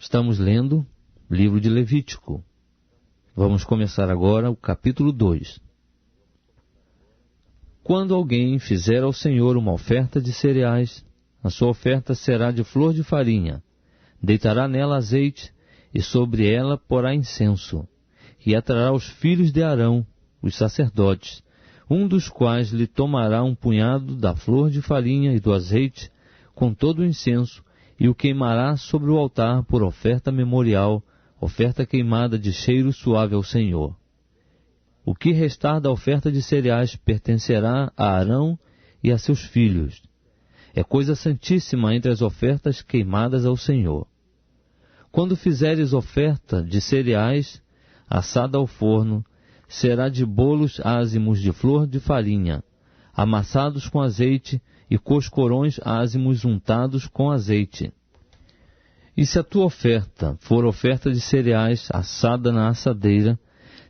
Estamos lendo o livro de Levítico. Vamos começar agora o capítulo 2. Quando alguém fizer ao Senhor uma oferta de cereais, a sua oferta será de flor de farinha. Deitará nela azeite, e sobre ela porá incenso, e atrará os filhos de Arão, os sacerdotes, um dos quais lhe tomará um punhado da flor de farinha e do azeite, com todo o incenso, e o queimará sobre o altar por oferta memorial, oferta queimada de cheiro suave ao Senhor. O que restar da oferta de cereais pertencerá a Arão e a seus filhos. É coisa santíssima entre as ofertas queimadas ao Senhor. Quando fizeres oferta de cereais, assada ao forno, será de bolos ázimos de flor de farinha, amassados com azeite, e coscorões ázimos untados com azeite. E se a tua oferta for oferta de cereais assada na assadeira,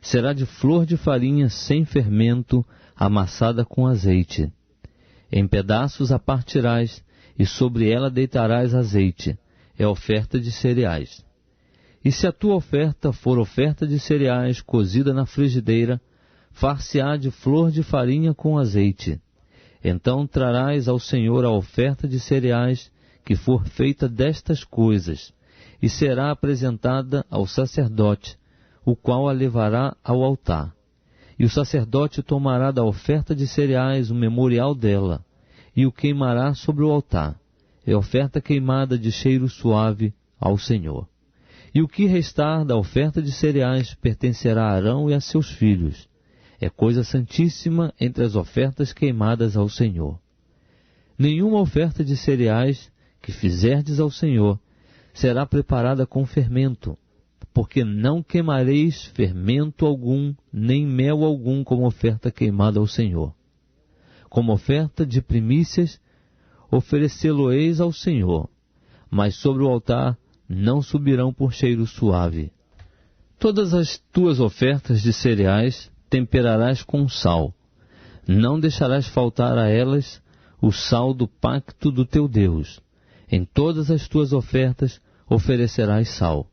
será de flor de farinha sem fermento, amassada com azeite. Em pedaços a partirás, e sobre ela deitarás azeite. É oferta de cereais. E se a tua oferta for oferta de cereais cozida na frigideira, far-se-á de flor de farinha com azeite. Então trarás ao Senhor a oferta de cereais que for feita destas coisas, e será apresentada ao sacerdote, o qual a levará ao altar. E o sacerdote tomará da oferta de cereais o memorial dela, e o queimará sobre o altar. É oferta queimada de cheiro suave ao Senhor. E o que restar da oferta de cereais pertencerá a Arão e a seus filhos. É coisa santíssima entre as ofertas queimadas ao Senhor. Nenhuma oferta de cereais que fizerdes ao Senhor será preparada com fermento, porque não queimareis fermento algum, nem mel algum como oferta queimada ao Senhor. Como oferta de primícias, oferecê-lo-eis ao Senhor, mas sobre o altar não subirão por cheiro suave. Todas as tuas ofertas de cereais temperarás com sal. Não deixarás faltar a elas o sal do pacto do teu Deus. Em todas as tuas ofertas oferecerás sal.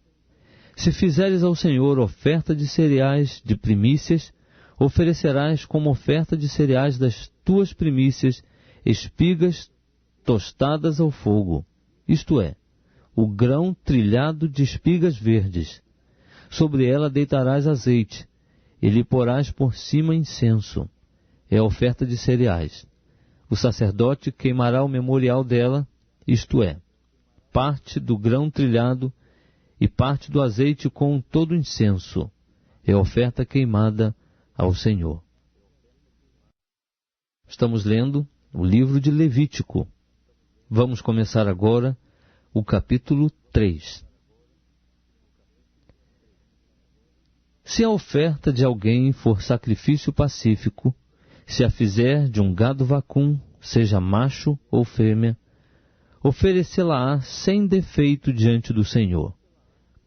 Se fizeres ao Senhor oferta de cereais de primícias, oferecerás como oferta de cereais das tuas primícias espigas tostadas ao fogo, isto é, o grão trilhado de espigas verdes. Sobre ela deitarás azeite, e lhe porás por cima incenso. É a oferta de cereais. O sacerdote queimará o memorial dela, isto é, parte do grão trilhado e parte do azeite com todo o incenso. É a oferta queimada ao Senhor. Estamos lendo o livro de Levítico. Vamos começar agora o capítulo 3. Se a oferta de alguém for sacrifício pacífico, se a fizer de um gado vacum, seja macho ou fêmea, oferecê-la-á sem defeito diante do Senhor.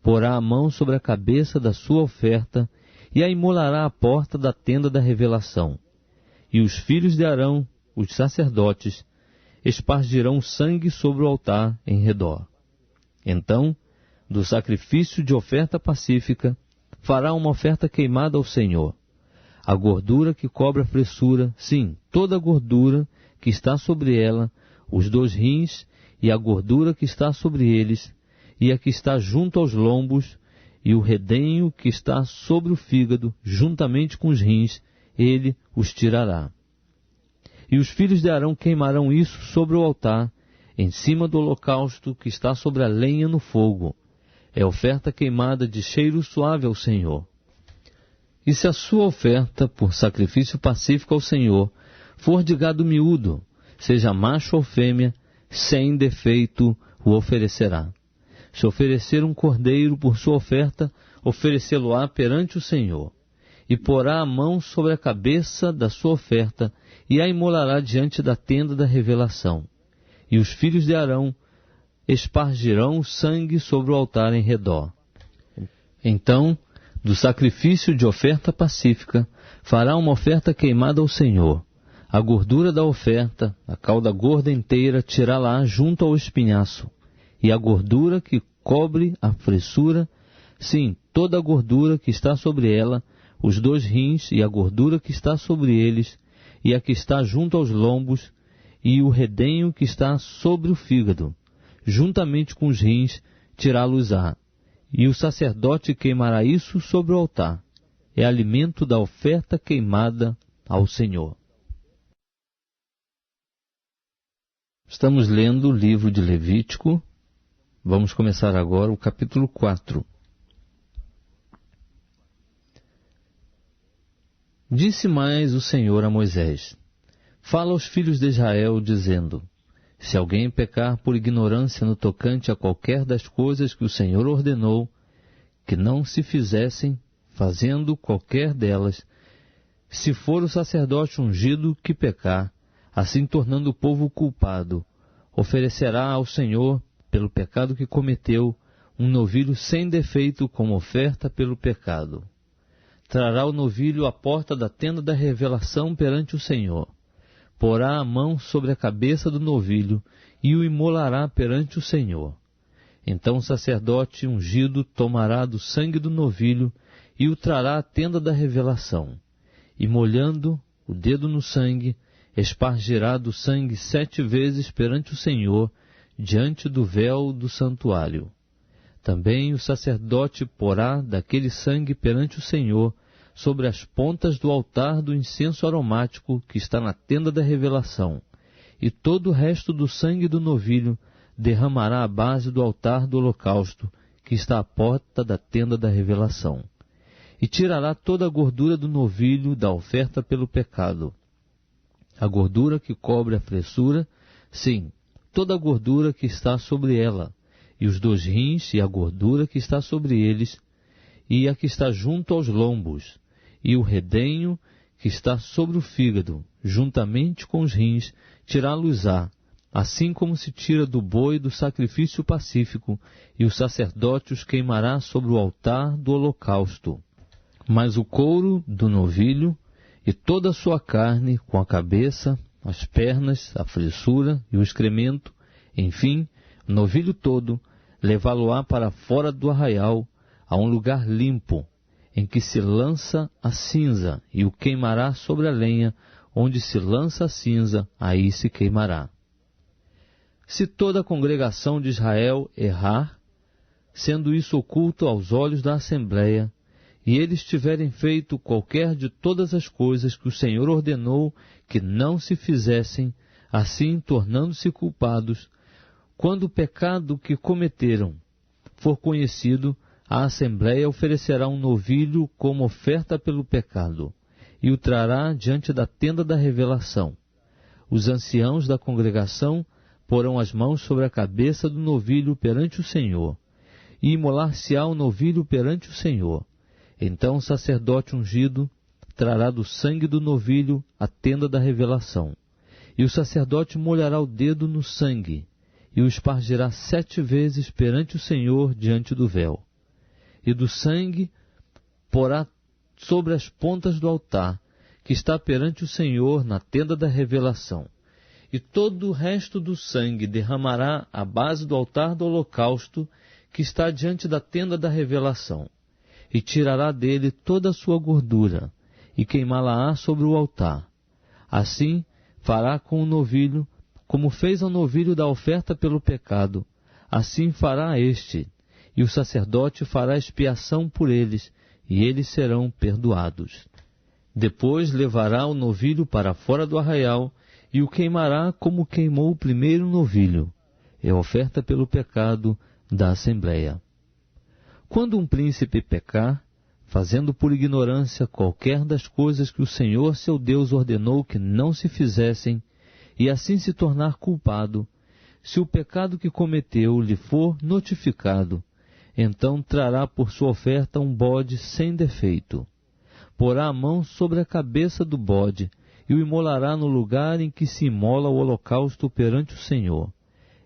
Porá a mão sobre a cabeça da sua oferta e a imolará à porta da tenda da revelação. E os filhos de Arão, os sacerdotes, espargirão sangue sobre o altar em redor. Então, do sacrifício de oferta pacífica, fará uma oferta queimada ao Senhor. A gordura que cobre a fressura, sim, toda a gordura que está sobre ela, os 2 rins e a gordura que está sobre eles, e a que está junto aos lombos, e o redenho que está sobre o fígado, juntamente com os rins, ele os tirará. E os filhos de Arão queimarão isso sobre o altar, em cima do holocausto que está sobre a lenha no fogo. É oferta queimada de cheiro suave ao Senhor. E se a sua oferta por sacrifício pacífico ao Senhor for de gado miúdo, seja macho ou fêmea, sem defeito o oferecerá. Se oferecer um cordeiro por sua oferta, oferecê-lo-á perante o Senhor. E porá a mão sobre a cabeça da sua oferta, e a imolará diante da tenda da revelação. E os filhos de Arão espargirão o sangue sobre o altar em redor. Então, do sacrifício de oferta pacífica, fará uma oferta queimada ao Senhor. A gordura da oferta, a cauda gorda inteira, tirá-la junto ao espinhaço, e a gordura que cobre a fressura, sim, toda a gordura que está sobre ela, os 2 rins e a gordura que está sobre eles, e a que está junto aos lombos, e o redenho que está sobre o fígado, juntamente com os rins, tirá-los-á. E o sacerdote queimará isso sobre o altar. É alimento da oferta queimada ao Senhor. Estamos lendo o livro de Levítico. Vamos começar agora o capítulo 4. Disse mais o Senhor a Moisés: Fala aos filhos de Israel, dizendo: Se alguém pecar por ignorância no tocante a qualquer das coisas que o Senhor ordenou, que não se fizessem, fazendo qualquer delas, se for o sacerdote ungido que pecar, assim tornando o povo culpado, oferecerá ao Senhor, pelo pecado que cometeu, um novilho sem defeito como oferta pelo pecado. Trará o novilho à porta da tenda da revelação perante o Senhor. Porá a mão sobre a cabeça do novilho e o imolará perante o Senhor. Então o sacerdote ungido tomará do sangue do novilho e o trará à tenda da revelação. E molhando o dedo no sangue, espargirá do sangue 7 vezes perante o Senhor, diante do véu do santuário. Também o sacerdote porá daquele sangue perante o Senhor sobre as pontas do altar do incenso aromático que está na tenda da revelação, e todo o resto do sangue do novilho derramará à base do altar do holocausto, que está à porta da tenda da revelação. E tirará toda a gordura do novilho da oferta pelo pecado. A gordura que cobre a fressura, sim, toda a gordura que está sobre ela, e os 2 rins e a gordura que está sobre eles, e a que está junto aos lombos, e o redenho que está sobre o fígado, juntamente com os rins, tirá-los-á, assim como se tira do boi do sacrifício pacífico, e o sacerdote os queimará sobre o altar do holocausto. Mas o couro do novilho e toda a sua carne, com a cabeça, as pernas, a fressura e o excremento, enfim, o novilho todo, levá-lo-á para fora do arraial, a um lugar limpo, em que se lança a cinza, e o queimará sobre a lenha, onde se lança a cinza, aí se queimará. Se toda a congregação de Israel errar, sendo isso oculto aos olhos da Assembleia, e eles tiverem feito qualquer de todas as coisas que o Senhor ordenou que não se fizessem, assim tornando-se culpados, quando o pecado que cometeram for conhecido, a Assembleia oferecerá um novilho como oferta pelo pecado, e o trará diante da tenda da revelação. Os anciãos da congregação porão as mãos sobre a cabeça do novilho perante o Senhor, e imolar-se-á o novilho perante o Senhor. Então o sacerdote ungido trará do sangue do novilho a tenda da revelação, e o sacerdote molhará o dedo no sangue, e o espargirá 7 vezes perante o Senhor diante do véu. E do sangue porá sobre as pontas do altar, que está perante o Senhor na tenda da revelação. E todo o resto do sangue derramará à base do altar do holocausto, que está diante da tenda da revelação. E tirará dele toda a sua gordura, e queimá-la-á sobre o altar. Assim fará com o novilho, como fez ao novilho da oferta pelo pecado, assim fará este, e o sacerdote fará expiação por eles, e eles serão perdoados. Depois levará o novilho para fora do arraial, e o queimará como queimou o primeiro novilho. É oferta pelo pecado da Assembleia. Quando um príncipe pecar, fazendo por ignorância qualquer das coisas que o Senhor seu Deus ordenou que não se fizessem, e assim se tornar culpado, se o pecado que cometeu lhe for notificado, então trará por sua oferta um bode sem defeito. Porá a mão sobre a cabeça do bode, e o imolará no lugar em que se imola o holocausto perante o Senhor.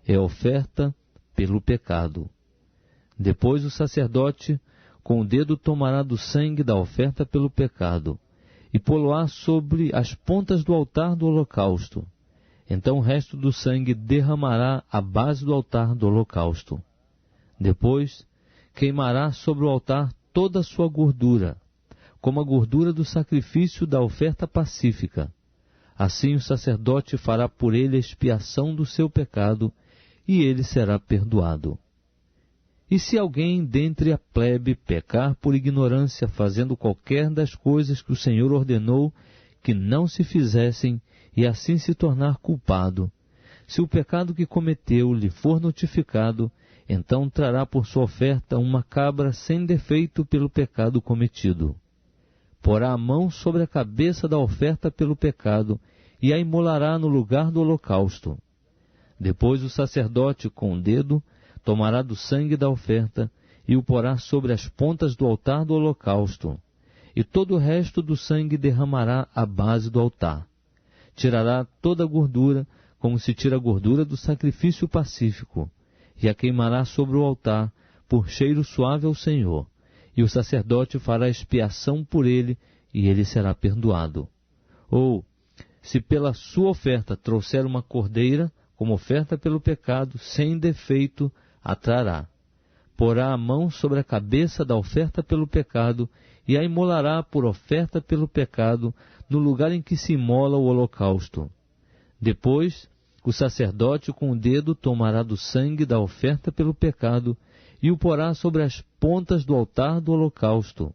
É oferta pelo pecado. Depois o sacerdote, com o dedo, tomará do sangue da oferta pelo pecado, e pô-lo-á sobre as pontas do altar do holocausto. Então o resto do sangue derramará à base do altar do holocausto. Depois, queimará sobre o altar toda a sua gordura, como a gordura do sacrifício da oferta pacífica. Assim o sacerdote fará por ele a expiação do seu pecado, e ele será perdoado. E se alguém dentre a plebe pecar por ignorância, fazendo qualquer das coisas que o Senhor ordenou que não se fizessem, e assim se tornar culpado, se o pecado que cometeu lhe for notificado, então trará por sua oferta uma cabra sem defeito pelo pecado cometido. Porá a mão sobre a cabeça da oferta pelo pecado, e a imolará no lugar do holocausto. Depois o sacerdote, com o dedo, tomará do sangue da oferta, e o porá sobre as pontas do altar do holocausto, e todo o resto do sangue derramará à base do altar. Tirará toda a gordura, como se tira a gordura do sacrifício pacífico, e a queimará sobre o altar, por cheiro suave ao Senhor, e o sacerdote fará expiação por ele, e ele será perdoado. Ou, se pela sua oferta trouxer uma cordeira, como oferta pelo pecado, sem defeito, a trará. Porá a mão sobre a cabeça da oferta pelo pecado, e a imolará por oferta pelo pecado, no lugar em que se imola o holocausto. Depois, o sacerdote com o dedo tomará do sangue da oferta pelo pecado, e o porá sobre as pontas do altar do holocausto.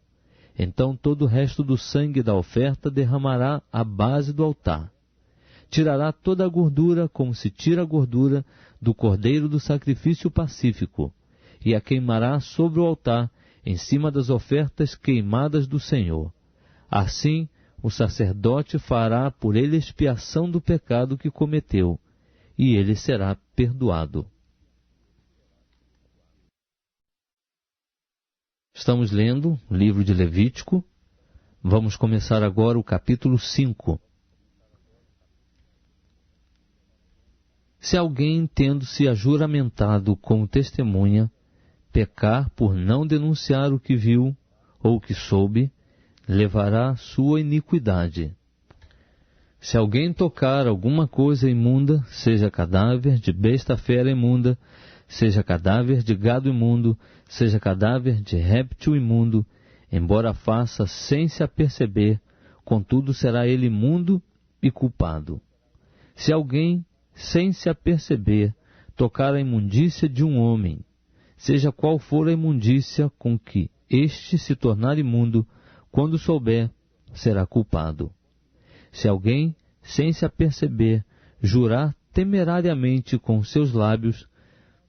Então todo o resto do sangue da oferta derramará à base do altar. Tirará toda a gordura, como se tira a gordura do cordeiro do sacrifício pacífico, e a queimará sobre o altar, em cima das ofertas queimadas do Senhor. Assim, o sacerdote fará por ele expiação do pecado que cometeu, e ele será perdoado. Estamos lendo o livro de Levítico. Vamos começar agora o capítulo 5. Se alguém, tendo-se ajuramentado como testemunha, pecar por não denunciar o que viu ou o que soube, levará sua iniquidade. Se alguém tocar alguma coisa imunda, seja cadáver de besta fera imunda, seja cadáver de gado imundo, seja cadáver de réptil imundo, embora faça sem se aperceber, contudo será ele imundo e culpado. Se alguém, sem se aperceber, tocar a imundícia de um homem, seja qual for a imundícia com que este se tornar imundo, quando souber, será culpado. Se alguém, sem se aperceber, jurar temerariamente com seus lábios,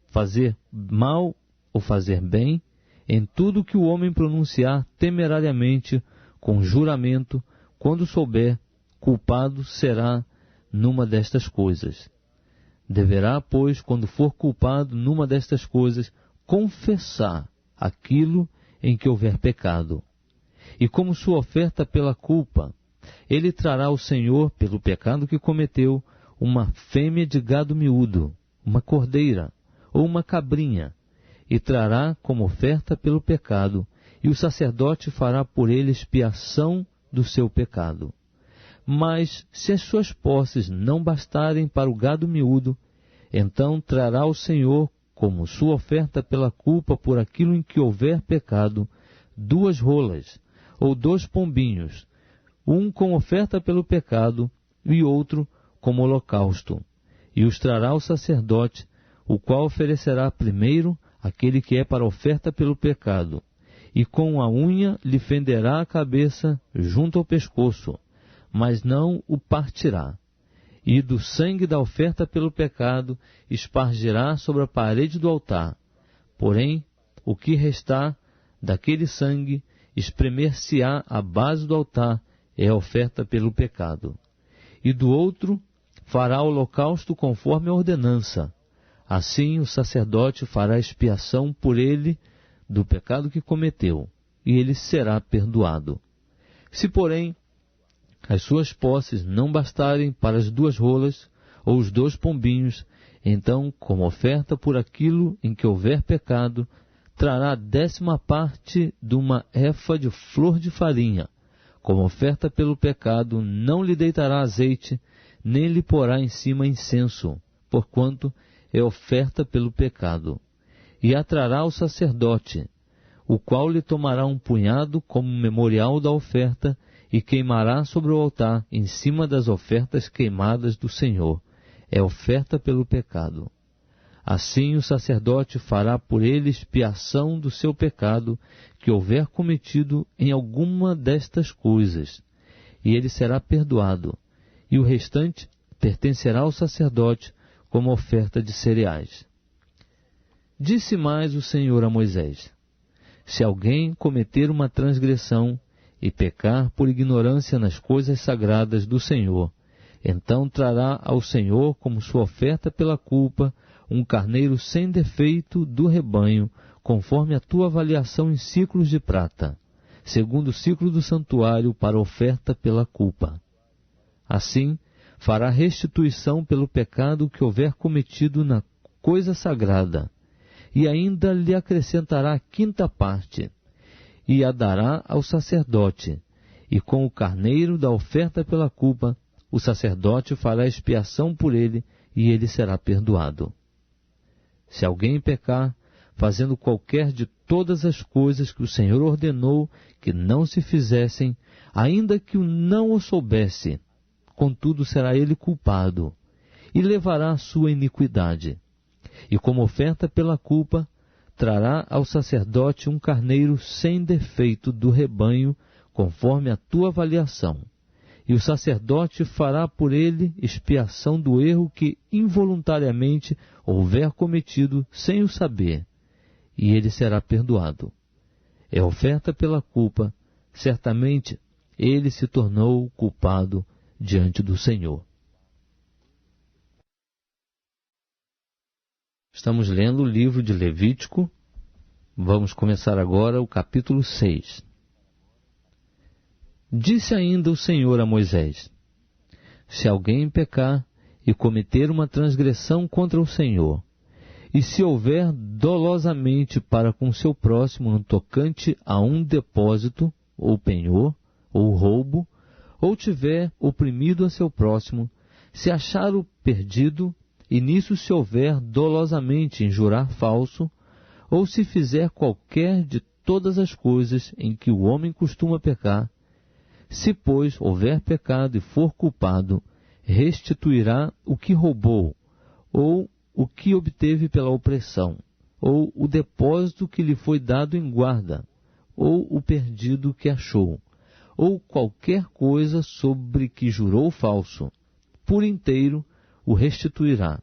fazer mal ou fazer bem, em tudo que o homem pronunciar temerariamente com juramento, quando souber, culpado será numa destas coisas. Deverá, pois, quando for culpado numa destas coisas, confessar aquilo em que houver pecado. E como sua oferta pela culpa, ele trará ao Senhor, pelo pecado que cometeu, uma fêmea de gado miúdo, uma cordeira, ou uma cabrinha, e trará como oferta pelo pecado, e o sacerdote fará por ele expiação do seu pecado. Mas, se as suas posses não bastarem para o gado miúdo, então trará ao Senhor, como sua oferta pela culpa por aquilo em que houver pecado, 2 rolas, ou 2 pombinhos, um como oferta pelo pecado, e outro como holocausto, e os trará ao sacerdote, o qual oferecerá primeiro aquele que é para oferta pelo pecado, e com a unha lhe fenderá a cabeça junto ao pescoço, mas não o partirá. E do sangue da oferta pelo pecado espargirá sobre a parede do altar. Porém, o que restar daquele sangue espremer-se-á à base do altar, é a oferta pelo pecado. E do outro fará holocausto conforme a ordenança. Assim o sacerdote fará expiação por ele do pecado que cometeu, e ele será perdoado. Se, porém, as suas posses não bastarem para as 2 rolas ou os 2 pombinhos, então, como oferta por aquilo em que houver pecado, trará a 10ª parte de uma efa de flor de farinha. Como oferta pelo pecado, não lhe deitará azeite, nem lhe porá em cima incenso, porquanto é oferta pelo pecado. e a trará ao sacerdote, o qual lhe tomará um punhado como memorial da oferta e queimará sobre o altar, em cima das ofertas queimadas do Senhor. É oferta pelo pecado. Assim o sacerdote fará por ele expiação do seu pecado que houver cometido em alguma destas coisas, e ele será perdoado, e o restante pertencerá ao sacerdote como oferta de cereais. Disse mais o Senhor a Moisés: se alguém cometer uma transgressão e pecar por ignorância nas coisas sagradas do Senhor, então trará ao Senhor como sua oferta pela culpa um carneiro sem defeito do rebanho, conforme a tua avaliação em siclos de prata, segundo o ciclo do santuário para oferta pela culpa. Assim, fará restituição pelo pecado que houver cometido na coisa sagrada, e ainda lhe acrescentará a quinta parte, e a dará ao sacerdote, e com o carneiro da oferta pela culpa, o sacerdote fará expiação por ele, e ele será perdoado. Se alguém pecar, fazendo qualquer de todas as coisas que o Senhor ordenou que não se fizessem, ainda que não o soubesse, contudo será ele culpado, e levará a sua iniquidade. E como oferta pela culpa, trará ao sacerdote um carneiro sem defeito do rebanho, conforme a tua avaliação. E o sacerdote fará por ele expiação do erro que involuntariamente houver cometido sem o saber, e ele será perdoado. É oferta pela culpa, certamente ele se tornou culpado diante do Senhor. Estamos lendo o livro de Levítico. Vamos começar agora o capítulo 6. Disse ainda o Senhor a Moisés: se alguém pecar e cometer uma transgressão contra o Senhor, e se houver dolosamente para com seu próximo no tocante a um depósito, ou penhor, ou roubo, ou tiver oprimido a seu próximo, se achar-o perdido, e nisso se houver dolosamente em jurar falso, ou se fizer qualquer de todas as coisas em que o homem costuma pecar, se, pois, houver pecado e for culpado, restituirá o que roubou, ou o que obteve pela opressão, ou o depósito que lhe foi dado em guarda, ou o perdido que achou, ou qualquer coisa sobre que jurou falso, por inteiro o restituirá,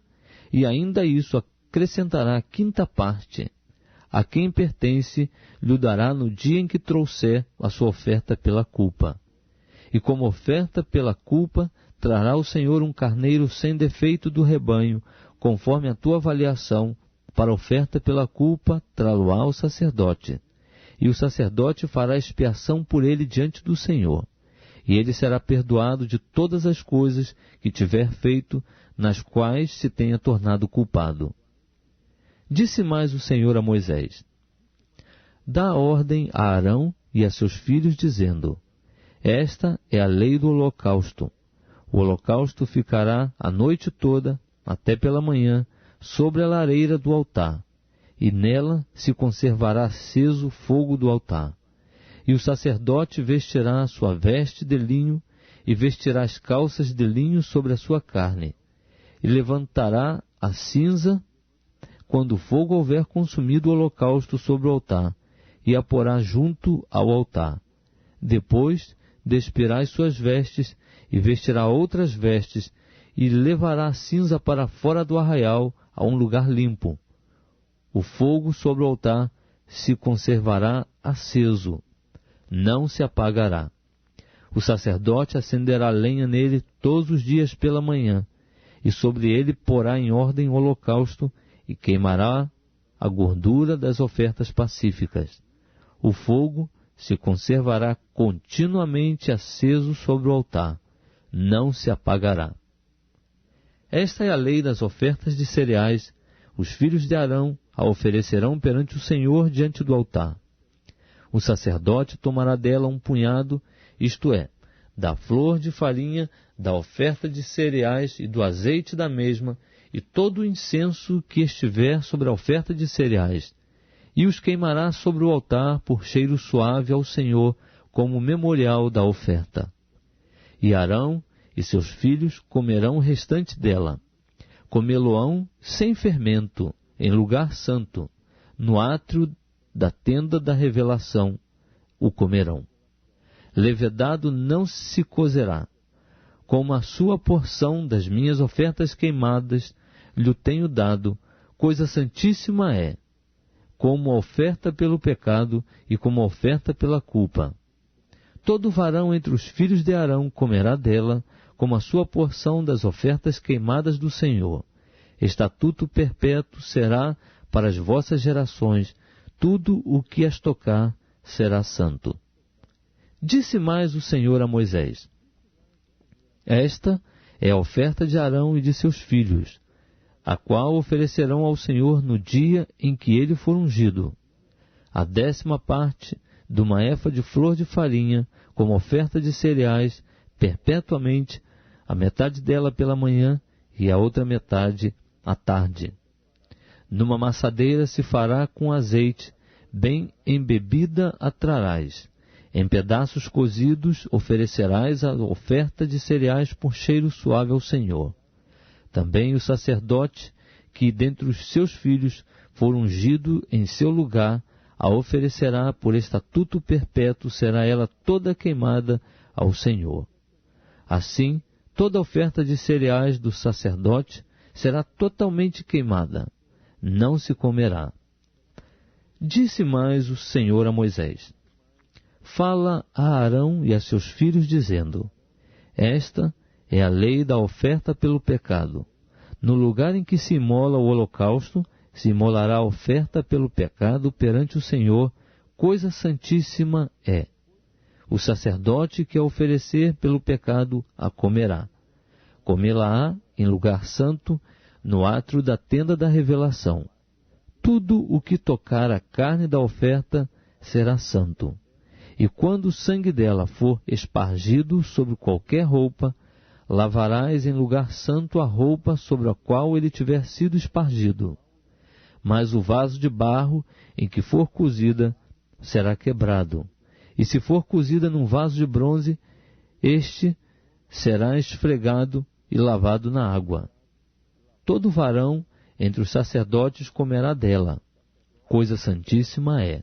e ainda isso acrescentará a quinta parte. A quem pertence lhe dará no dia em que trouxer a sua oferta pela culpa. E como oferta pela culpa, trará o Senhor um carneiro sem defeito do rebanho, conforme a tua avaliação, para oferta pela culpa, trá-lo-á ao sacerdote. E o sacerdote fará expiação por ele diante do Senhor. E ele será perdoado de todas as coisas que tiver feito, nas quais se tenha tornado culpado. Disse mais o Senhor a Moisés: dá ordem a Arão e a seus filhos, dizendo: esta é a lei do holocausto. O holocausto ficará a noite toda, até pela manhã, sobre a lareira do altar, e nela se conservará aceso o fogo do altar. E o sacerdote vestirá a sua veste de linho, e vestirá as calças de linho sobre a sua carne, e levantará a cinza quando o fogo houver consumido o holocausto sobre o altar, e a porá junto ao altar. Depois despirá as suas vestes, e vestirá outras vestes, e levará a cinza para fora do arraial, a um lugar limpo. O fogo sobre o altar se conservará aceso, não se apagará. O sacerdote acenderá lenha nele todos os dias pela manhã, e sobre ele porá em ordem o holocausto, e queimará a gordura das ofertas pacíficas. O fogo se conservará continuamente aceso sobre o altar, não se apagará. Esta é a lei das ofertas de cereais. Os filhos de Arão a oferecerão perante o Senhor diante do altar. O sacerdote tomará dela um punhado, isto é, da flor de farinha, da oferta de cereais e do azeite da mesma, e todo o incenso que estiver sobre a oferta de cereais, e os queimará sobre o altar por cheiro suave ao Senhor, como memorial da oferta. E Arão e seus filhos comerão o restante dela. Comê-lo-ão sem fermento, em lugar santo, no átrio da tenda da revelação, o comerão. Levedado não se cozerá. Como a sua porção das minhas ofertas queimadas lhe tenho dado, coisa santíssima é, como oferta pelo pecado e como oferta pela culpa. Todo varão entre os filhos de Arão comerá dela, como a sua porção das ofertas queimadas do Senhor. Estatuto perpétuo será para as vossas gerações, tudo o que as tocar será santo. Disse mais o Senhor a Moisés: Esta é a oferta de Arão e de seus filhos, a qual oferecerão ao Senhor no dia em que ele for ungido. A 10ª parte de uma efa de flor de farinha, como oferta de cereais, perpetuamente, a metade dela pela manhã e a outra metade à tarde. Numa maçadeira se fará com azeite, bem embebida a trarás. Em pedaços cozidos oferecerás a oferta de cereais por cheiro suave ao Senhor. Também o sacerdote, que dentre os seus filhos for ungido em seu lugar, a oferecerá por estatuto perpétuo, será ela toda queimada ao Senhor. Assim, toda oferta de cereais do sacerdote será totalmente queimada, não se comerá. Disse mais o Senhor a Moisés: Fala a Arão e a seus filhos, dizendo: Esta é a lei da oferta pelo pecado. No lugar em que se imola o holocausto, se imolará a oferta pelo pecado perante o Senhor, coisa santíssima é. O sacerdote que a oferecer pelo pecado a comerá. Comê-la-á em lugar santo, no átrio da tenda da revelação. Tudo o que tocar a carne da oferta será santo. E quando o sangue dela for espargido sobre qualquer roupa, lavarás em lugar santo a roupa sobre a qual ele tiver sido espargido. Mas o vaso de barro em que for cozida será quebrado. E se for cozida num vaso de bronze, este será esfregado e lavado na água. Todo varão entre os sacerdotes comerá dela. Coisa santíssima é.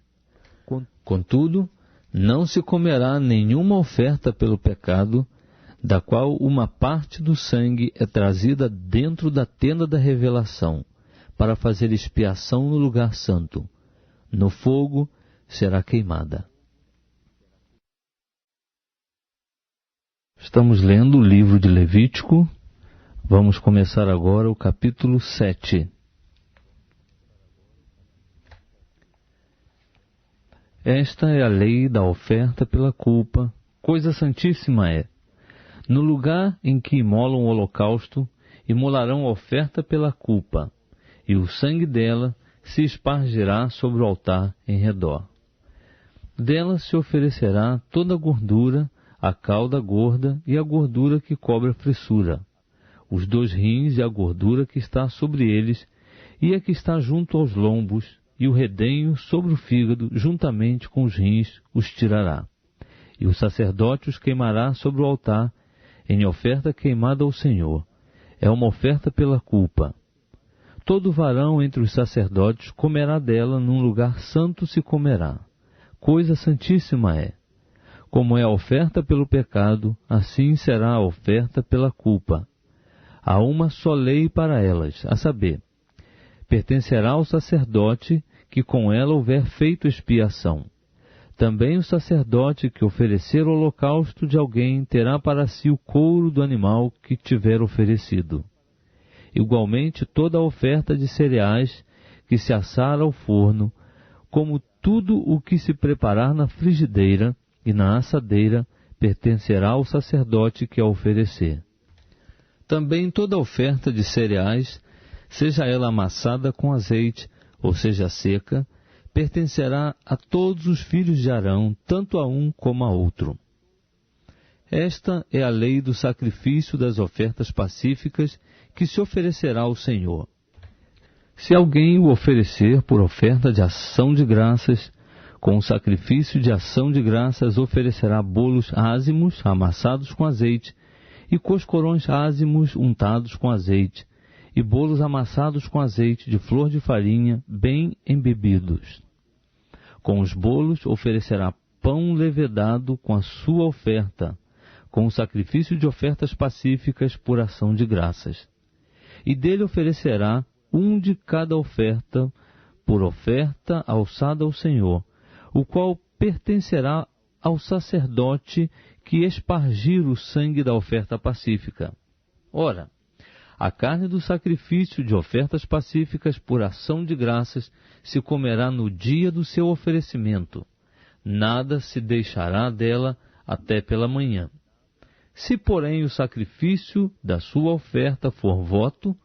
Contudo, não se comerá nenhuma oferta pelo pecado, da qual uma parte do sangue é trazida dentro da tenda da revelação, para fazer expiação no lugar santo. No fogo será queimada. Estamos lendo o livro de Levítico. Vamos começar agora o capítulo 7. Esta é a lei da oferta pela culpa, coisa santíssima é. No lugar em que imolam o holocausto, imolarão a oferta pela culpa, e o sangue dela se espargirá sobre o altar em redor. Dela se oferecerá toda a gordura, a cauda gorda e a gordura que cobre a fressura, os 2 rins e a gordura que está sobre eles, e a que está junto aos lombos, e o redenho sobre o fígado, juntamente com os rins, os tirará. E o sacerdote os queimará sobre o altar, em oferta queimada ao Senhor. É uma oferta pela culpa. Todo varão entre os sacerdotes comerá dela, num lugar santo se comerá. Coisa santíssima é. Como é a oferta pelo pecado, assim será a oferta pela culpa. Há uma só lei para elas, a saber, pertencerá ao sacerdote que com ela houver feito expiação. Também o sacerdote que oferecer o holocausto de alguém terá para si o couro do animal que tiver oferecido. Igualmente toda a oferta de cereais que se assar ao forno, como tudo o que se preparar na frigideira e na assadeira, pertencerá ao sacerdote que a oferecer. Também toda a oferta de cereais, seja ela amassada com azeite, ou seja seca, pertencerá a todos os filhos de Arão, tanto a um como a outro. Esta é a lei do sacrifício das ofertas pacíficas que se oferecerá ao Senhor. Se alguém o oferecer por oferta de ação de graças, com o sacrifício de ação de graças oferecerá bolos ázimos amassados com azeite, e coscorões ázimos untados com azeite, e bolos amassados com azeite de flor de farinha, bem embebidos. Com os bolos oferecerá pão levedado com a sua oferta, com o sacrifício de ofertas pacíficas por ação de graças. E dele oferecerá um de cada oferta, por oferta alçada ao Senhor, o qual pertencerá ao sacerdote que espargir o sangue da oferta pacífica. Ora, a carne do sacrifício de ofertas pacíficas por ação de graças se comerá no dia do seu oferecimento. Nada se deixará dela até pela manhã. Se, porém, o sacrifício da sua oferta for voto,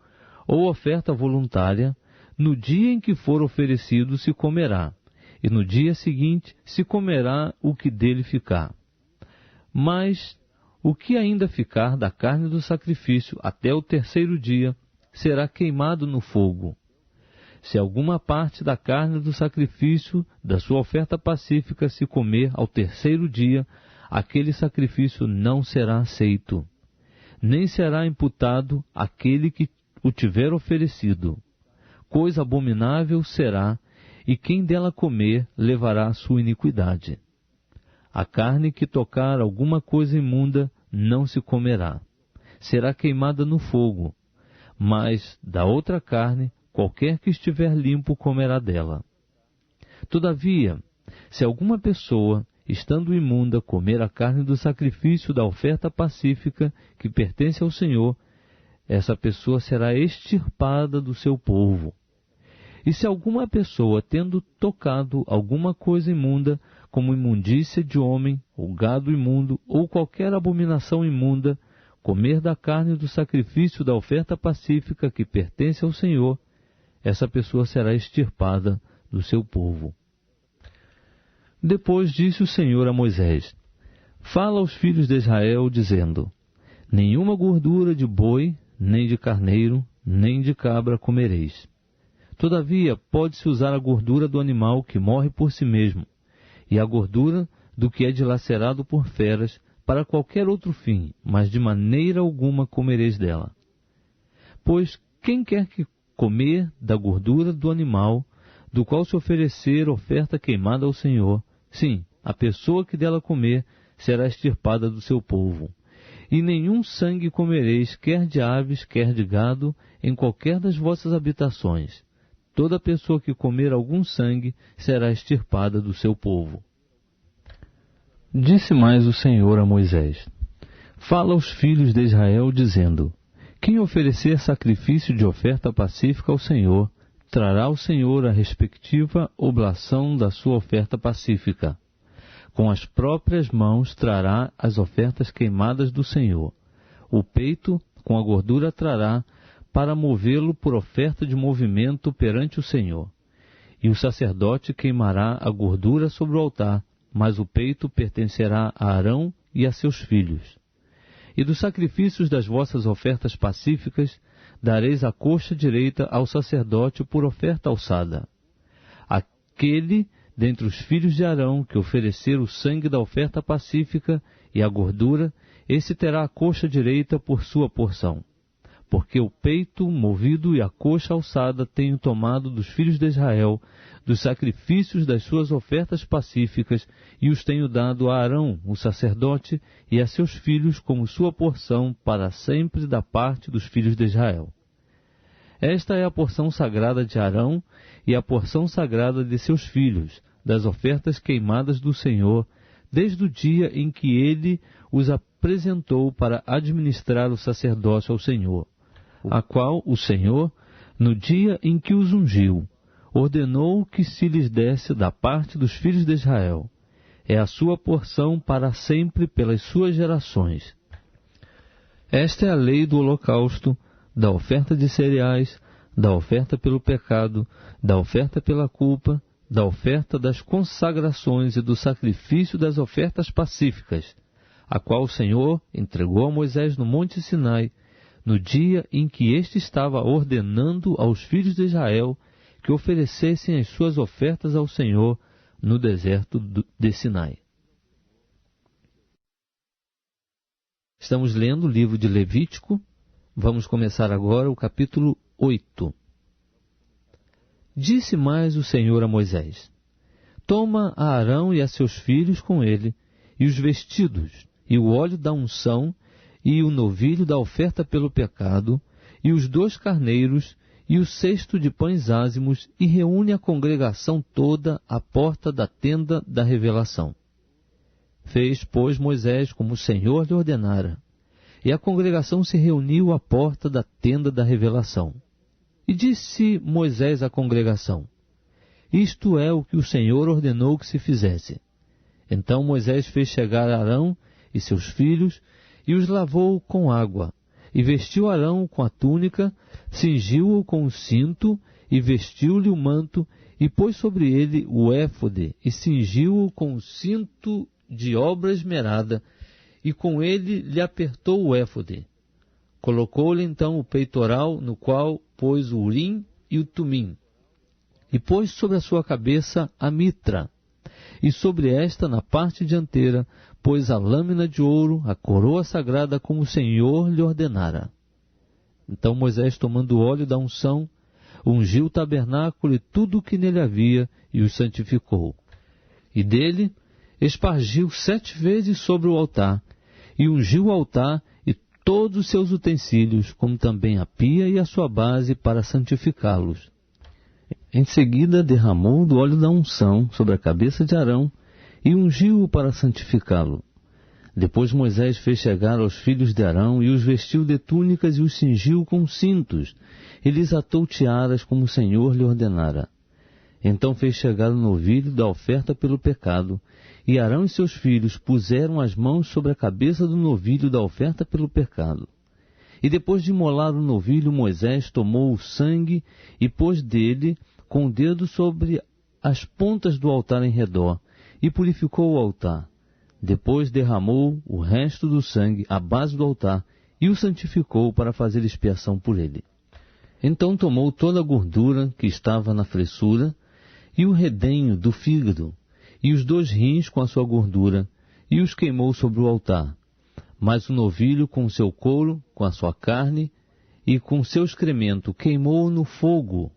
ou oferta voluntária, no dia em que for oferecido se comerá, e no dia seguinte se comerá o que dele ficar. Mas o que ainda ficar da carne do sacrifício até o terceiro dia será queimado no fogo. Se alguma parte da carne do sacrifício da sua oferta pacífica se comer ao terceiro dia, aquele sacrifício não será aceito, nem será imputado àquele que o tiver oferecido. Coisa abominável será, e quem dela comer levará a sua iniquidade. A carne que tocar alguma coisa imunda não se comerá, será queimada no fogo, mas da outra carne, qualquer que estiver limpo comerá dela. Todavia, se alguma pessoa, estando imunda, comer a carne do sacrifício da oferta pacífica que pertence ao Senhor, essa pessoa será extirpada do seu povo. E se alguma pessoa, tendo tocado alguma coisa imunda, como imundícia de homem, ou gado imundo, ou qualquer abominação imunda, comer da carne do sacrifício da oferta pacífica que pertence ao Senhor, essa pessoa será extirpada do seu povo. Depois disse o Senhor a Moisés: Fala aos filhos de Israel, dizendo: Nenhuma gordura de boi, nem de carneiro, nem de cabra comereis. Todavia, pode-se usar a gordura do animal que morre por si mesmo, e a gordura do que é dilacerado por feras, para qualquer outro fim, mas de maneira alguma comereis dela. Pois quem quer que comer da gordura do animal, do qual se oferecer oferta queimada ao Senhor, sim, a pessoa que dela comer será extirpada do seu povo. E nenhum sangue comereis, quer de aves, quer de gado, em qualquer das vossas habitações. Toda pessoa que comer algum sangue será extirpada do seu povo. Disse mais o Senhor a Moisés: Fala aos filhos de Israel, dizendo: Quem oferecer sacrifício de oferta pacífica ao Senhor, trará ao Senhor a respectiva oblação da sua oferta pacífica. Com as próprias mãos trará as ofertas queimadas do Senhor. O peito com a gordura trará, para movê-lo por oferta de movimento perante o Senhor. E o sacerdote queimará a gordura sobre o altar, mas o peito pertencerá a Arão e a seus filhos. E dos sacrifícios das vossas ofertas pacíficas, dareis a coxa direita ao sacerdote por oferta alçada. Aquele dentre os filhos de Arão que oferecer o sangue da oferta pacífica e a gordura, esse terá a coxa direita por sua porção. Porque o peito movido e a coxa alçada tenho tomado dos filhos de Israel, dos sacrifícios das suas ofertas pacíficas, e os tenho dado a Arão, o sacerdote, e a seus filhos como sua porção para sempre da parte dos filhos de Israel. Esta é a porção sagrada de Arão e a porção sagrada de seus filhos, das ofertas queimadas do Senhor, desde o dia em que ele os apresentou para administrar o sacerdócio ao Senhor, a qual o Senhor, no dia em que os ungiu, ordenou que se lhes desse da parte dos filhos de Israel. É a sua porção para sempre pelas suas gerações. Esta é a lei do holocausto, da oferta de cereais, da oferta pelo pecado, da oferta pela culpa, da oferta das consagrações e do sacrifício das ofertas pacíficas, a qual o Senhor entregou a Moisés no monte Sinai, no dia em que este estava ordenando aos filhos de Israel que oferecessem as suas ofertas ao Senhor no deserto de Sinai. Estamos lendo o livro de Levítico. Vamos começar agora o capítulo 8. Disse mais o Senhor a Moisés: Toma a Arão e a seus filhos com ele, e os vestidos, e o óleo da unção, e o novilho da oferta pelo pecado, e os 2 carneiros, e o cesto de pães ázimos, e reúne a congregação toda à porta da tenda da revelação. Fez, pois, Moisés como o Senhor lhe ordenara, e a congregação se reuniu à porta da tenda da revelação. E disse Moisés à congregação: Isto é o que o Senhor ordenou que se fizesse. Então Moisés fez chegar Arão e seus filhos, e os lavou com água, e vestiu Arão com a túnica, cingiu-o com o cinto, e vestiu-lhe o manto, e pôs sobre ele o éfode, e cingiu-o com o cinto de obra esmerada, e com ele lhe apertou o éfode. Colocou-lhe então o peitoral, no qual pôs o urim e o tumim, e pôs sobre a sua cabeça a mitra, e sobre esta, na parte dianteira, pôs a lâmina de ouro, a coroa sagrada, como o Senhor lhe ordenara. Então Moisés, tomando o óleo da unção, ungiu o tabernáculo e tudo o que nele havia, e o santificou. E dele espargiu 7 vezes sobre o altar, e ungiu o altar e todos os seus utensílios, como também a pia e a sua base, para santificá-los. Em seguida derramou do óleo da unção sobre a cabeça de Arão, e ungiu-o para santificá-lo. Depois Moisés fez chegar aos filhos de Arão, e os vestiu de túnicas, e os cingiu com cintos, e lhes atou tiaras, como o Senhor lhe ordenara. Então fez chegar o novilho da oferta pelo pecado, e Arão e seus filhos puseram as mãos sobre a cabeça do novilho da oferta pelo pecado. E depois de imolar o novilho, Moisés tomou o sangue e pôs dele com o dedo sobre as pontas do altar em redor, e purificou o altar. Depois derramou o resto do sangue à base do altar, e o santificou para fazer expiação por ele. Então tomou toda a gordura que estava na fressura, e o redenho do fígado, e os 2 rins com a sua gordura, e os queimou sobre o altar. Mas o novilho com o seu couro, com a sua carne, e com o seu excremento, queimou no fogo,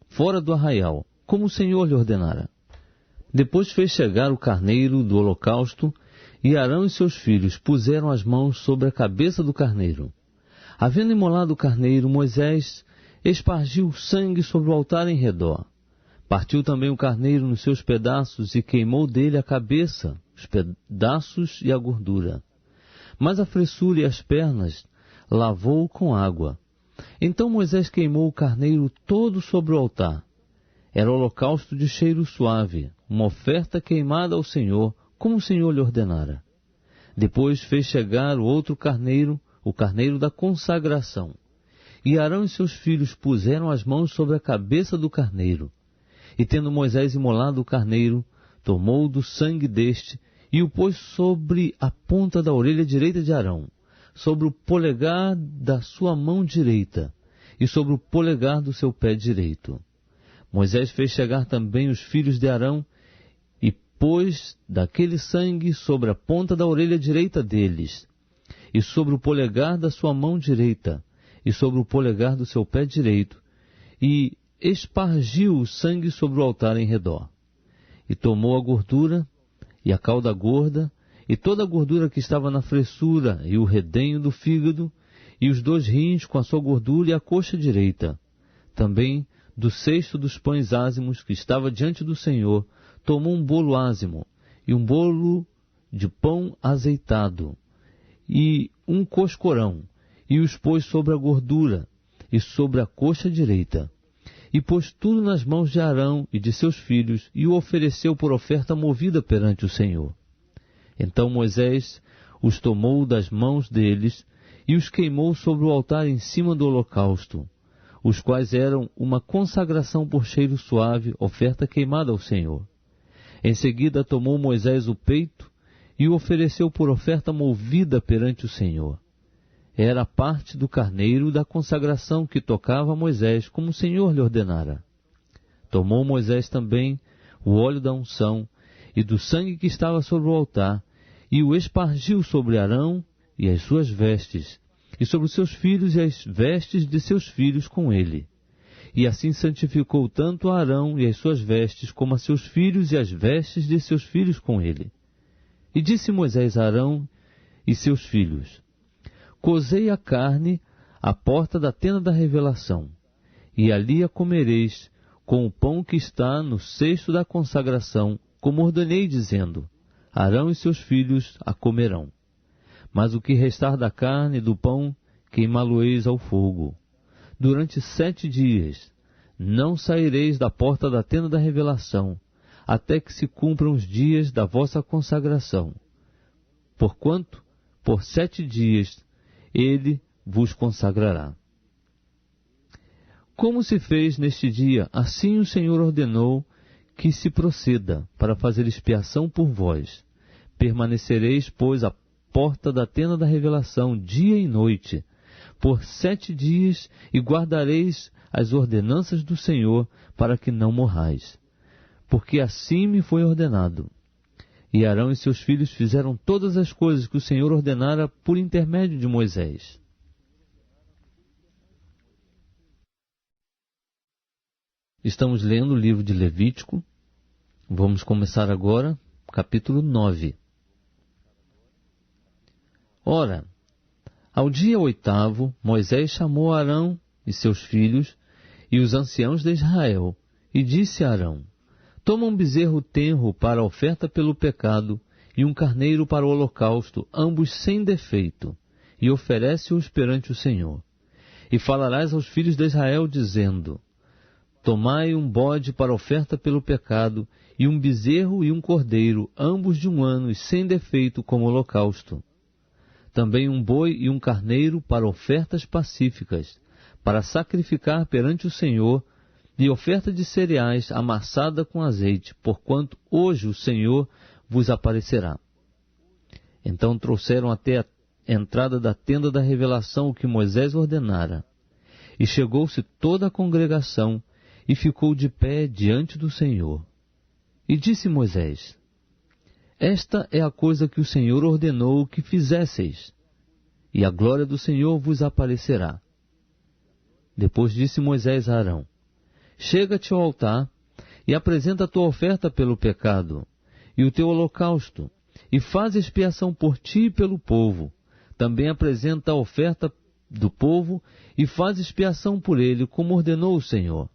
fora do arraial, como o Senhor lhe ordenara. Depois fez chegar o carneiro do holocausto, e Arão e seus filhos puseram as mãos sobre a cabeça do carneiro. Havendo imolado o carneiro, Moisés espargiu o sangue sobre o altar em redor. Partiu também o carneiro nos seus pedaços, e queimou dele a cabeça, os pedaços e a gordura. Mas a fressura e as pernas lavou com água. Então Moisés queimou o carneiro todo sobre o altar. Era holocausto de cheiro suave, uma oferta queimada ao Senhor, como o Senhor lhe ordenara. Depois fez chegar o outro carneiro, o carneiro da consagração. E Arão e seus filhos puseram as mãos sobre a cabeça do carneiro. E tendo Moisés imolado o carneiro, tomou do sangue deste, e o pôs sobre a ponta da orelha direita de Arão, sobre o polegar da sua mão direita, e sobre o polegar do seu pé direito. Moisés fez chegar também os filhos de Arão, e pôs daquele sangue sobre a ponta da orelha direita deles, e sobre o polegar da sua mão direita, e sobre o polegar do seu pé direito, e espargiu o sangue sobre o altar em redor. E tomou a gordura, e a cauda gorda, e toda a gordura que estava na fressura, e o redenho do fígado, e os 2 rins com a sua gordura e a coxa direita. Também do cesto dos pães ázimos que estava diante do Senhor, tomou um bolo ázimo, e um bolo de pão azeitado, e um coscorão, e os pôs sobre a gordura, e sobre a coxa direita. E pôs tudo nas mãos de Arão e de seus filhos, e o ofereceu por oferta movida perante o Senhor. Então Moisés os tomou das mãos deles, e os queimou sobre o altar em cima do holocausto, os quais eram uma consagração por cheiro suave, oferta queimada ao Senhor. Em seguida tomou Moisés o peito, e o ofereceu por oferta movida perante o Senhor. era a parte do carneiro da consagração que tocava a Moisés, como o Senhor lhe ordenara. Tomou Moisés também o óleo da unção e do sangue que estava sobre o altar, e o espargiu sobre Arão e as suas vestes, e sobre os seus filhos e as vestes de seus filhos com ele. E assim santificou tanto a Arão e as suas vestes, como a seus filhos e as vestes de seus filhos com ele. E disse Moisés a Arão e seus filhos: Cozei a carne à porta da tenda da revelação, e ali a comereis, com o pão que está no cesto da consagração, como ordenei, dizendo: Arão e seus filhos a comerão. Mas o que restar da carne e do pão, queimá-lo-eis ao fogo. Durante 7 dias não saireis da porta da tenda da revelação, até que se cumpram os dias da vossa consagração. Porquanto, por 7 dias, ele vos consagrará. Como se fez neste dia, assim o Senhor ordenou que se proceda, para fazer expiação por vós. Permanecereis, pois, à porta da tenda da revelação, dia e noite, por 7 dias, e guardareis as ordenanças do Senhor, para que não morrais. Porque assim me foi ordenado. E Arão e seus filhos fizeram todas as coisas que o Senhor ordenara por intermédio de Moisés. Estamos lendo o livro de Levítico. Vamos começar agora, capítulo 9. Ora, ao dia 8º, Moisés chamou Arão e seus filhos e os anciãos de Israel, e disse a Arão: Toma um bezerro tenro para a oferta pelo pecado, e um carneiro para o holocausto, ambos sem defeito, e oferece-os perante o Senhor. E falarás aos filhos de Israel, dizendo: Tomai um bode para a oferta pelo pecado, e um bezerro e um cordeiro, ambos de 1 ano e sem defeito, como holocausto. Também um boi e um carneiro para ofertas pacíficas, para sacrificar perante o Senhor, e oferta de cereais amassada com azeite, porquanto hoje o Senhor vos aparecerá. Então trouxeram até a entrada da tenda da revelação o que Moisés ordenara. E chegou-se toda a congregação, e ficou de pé diante do Senhor. E disse Moisés: Esta é a coisa que o Senhor ordenou que fizesseis, e a glória do Senhor vos aparecerá. Depois disse Moisés a Arão: Chega-te ao altar, e apresenta a tua oferta pelo pecado, e o teu holocausto, e faz expiação por ti e pelo povo. Também apresenta a oferta do povo, e faz expiação por ele, como ordenou o Senhor.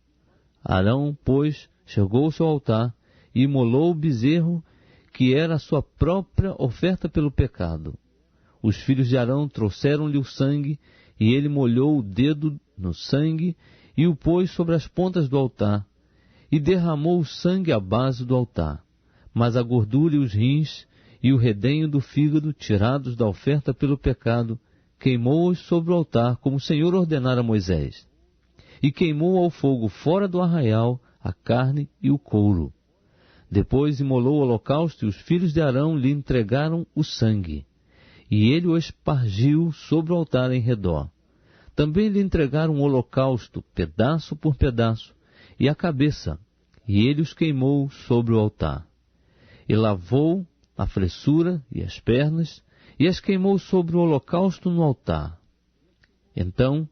Arão, pois, chegou-se ao altar, e imolou o bezerro, que era a sua própria oferta pelo pecado. Os filhos de Arão trouxeram-lhe o sangue, e ele molhou o dedo no sangue, e o pôs sobre as pontas do altar, e derramou o sangue à base do altar. Mas a gordura e os rins, e o redenho do fígado, tirados da oferta pelo pecado, queimou-os sobre o altar, como o Senhor ordenara a Moisés. E queimou ao fogo fora do arraial a carne e o couro. Depois imolou o holocausto, e os filhos de Arão lhe entregaram o sangue, e ele o espargiu sobre o altar em redor. Também lhe entregaram o holocausto, pedaço por pedaço, e a cabeça, e ele os queimou sobre o altar. E lavou a fressura e as pernas, e as queimou sobre o holocausto no altar. Então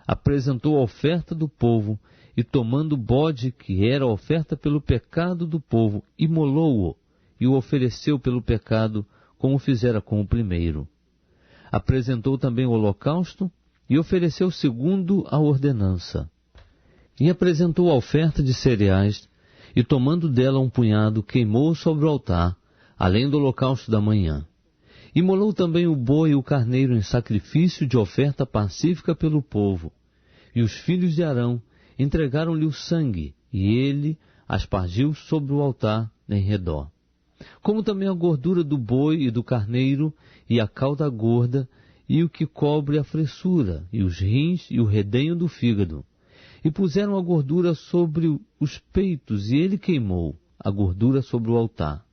apresentou a oferta do povo, e tomando o bode, que era a oferta pelo pecado do povo, imolou-o, e o ofereceu pelo pecado, como fizera com o primeiro. Apresentou também o holocausto, e ofereceu segundo a ordenança. E apresentou a oferta de cereais, e tomando dela um punhado, queimou sobre o altar, além do holocausto da manhã. Imolou também o boi e o carneiro em sacrifício de oferta pacífica pelo povo. E os filhos de Arão entregaram-lhe o sangue, e ele aspargiu sobre o altar em redor. Como também a gordura do boi e do carneiro, e a cauda gorda, e o que cobre a fressura, e os rins, e o redenho do fígado. E puseram a gordura sobre os peitos, e ele queimou a gordura sobre o altar.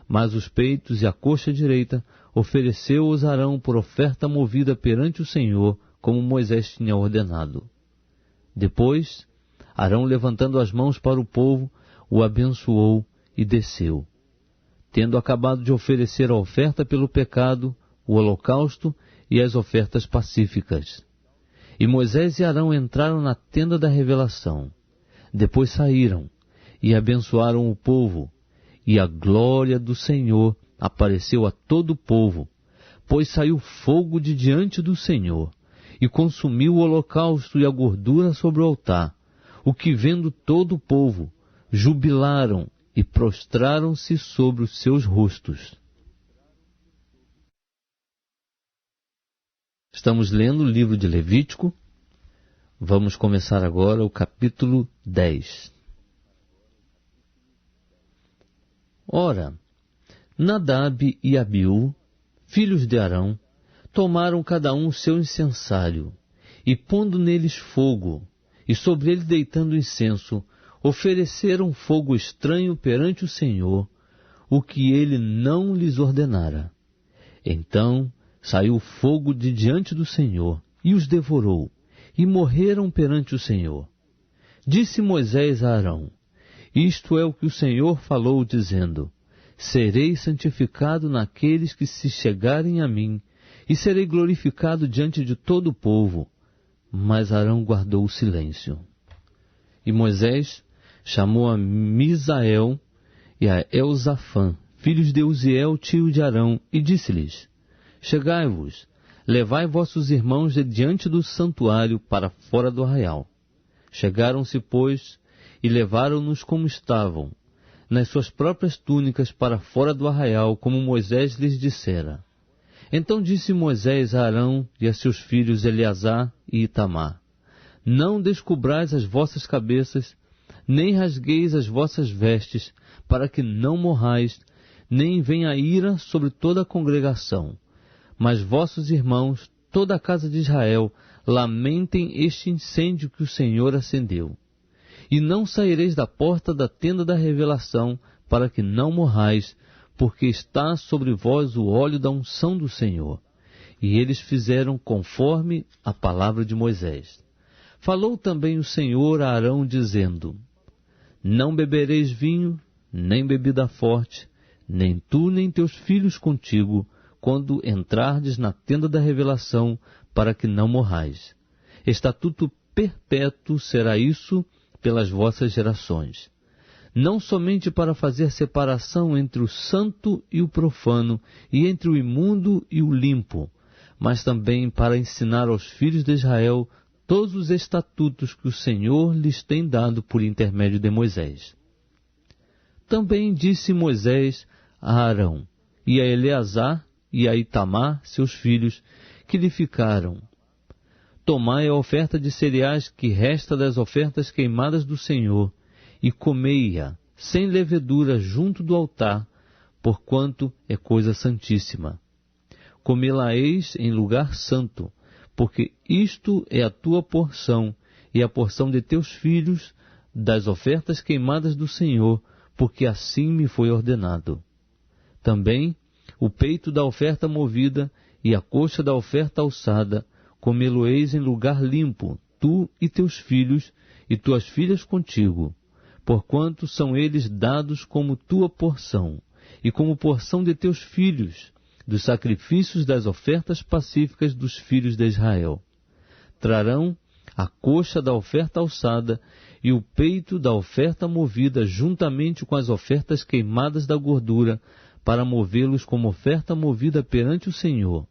Mas os peitos e a coxa direita ofereceu-os Arão por oferta movida perante o Senhor, como Moisés tinha ordenado. Depois, Arão, levantando as mãos para o povo, o abençoou e desceu. Tendo acabado de oferecer a oferta pelo pecado, o holocausto e as ofertas pacíficas. E Moisés e Arão entraram na tenda da revelação. Depois saíram e abençoaram o povo, e a glória do Senhor apareceu a todo o povo, pois saiu fogo de diante do Senhor, e consumiu o holocausto e a gordura sobre o altar, o que vendo todo o povo, jubilaram e prostraram-se sobre os seus rostos. Estamos lendo o livro de Levítico. Vamos começar agora o capítulo 10. Ora, Nadab e Abiú, filhos de Arão, tomaram cada um o seu incensário, e pondo neles fogo, e sobre ele deitando incenso, ofereceram fogo estranho perante o Senhor, o que ele não lhes ordenara. Então saiu fogo de diante do Senhor, e os devorou, e morreram perante o Senhor. Disse Moisés a Arão: Isto é o que o Senhor falou, dizendo: Serei santificado naqueles que se chegarem a mim, e serei glorificado diante de todo o povo. Mas Arão guardou o silêncio. E Moisés chamou a Misael e a Elzafã, filhos de Uziel, tio de Arão, e disse-lhes: Chegai-vos, levai vossos irmãos de diante do santuário para fora do arraial. Chegaram-se, pois, e levaram-nos como estavam, nas suas próprias túnicas para fora do arraial, como Moisés lhes dissera. Então disse Moisés a Arão e a seus filhos Eleazar e Itamar: Não descubrais as vossas cabeças, nem rasgueis as vossas vestes, para que não morrais, nem venha a ira sobre toda a congregação. Mas vossos irmãos, toda a casa de Israel, lamentem este incêndio que o Senhor acendeu. E não saireis da porta da tenda da revelação, para que não morrais, porque está sobre vós o óleo da unção do Senhor. E eles fizeram conforme a palavra de Moisés. Falou também o Senhor a Arão, dizendo: Não bebereis vinho, nem bebida forte, nem tu nem teus filhos contigo, quando entrardes na tenda da revelação, para que não morrais. Estatuto perpétuo será isso pelas vossas gerações. Não somente para fazer separação entre o santo e o profano, e entre o imundo e o limpo, mas também para ensinar aos filhos de Israel todos os estatutos que o Senhor lhes tem dado por intermédio de Moisés. Também disse Moisés a Arão, e a Eleazar, e a Itamar, seus filhos, que lhe ficaram: Tomai a oferta de cereais que resta das ofertas queimadas do Senhor, e comei-a, sem levedura, junto do altar, porquanto é coisa santíssima. Comê-la-eis em lugar santo, porque isto é a tua porção, e a porção de teus filhos, das ofertas queimadas do Senhor, porque assim me foi ordenado. Também o peito da oferta movida e a coxa da oferta alçada, comê-lo-eis em lugar limpo, tu e teus filhos, e tuas filhas contigo, porquanto são eles dados como tua porção, e como porção de teus filhos, dos sacrifícios das ofertas pacíficas dos filhos de Israel. Trarão a coxa da oferta alçada e o peito da oferta movida juntamente com as ofertas queimadas da gordura, para movê-los como oferta movida perante o Senhor.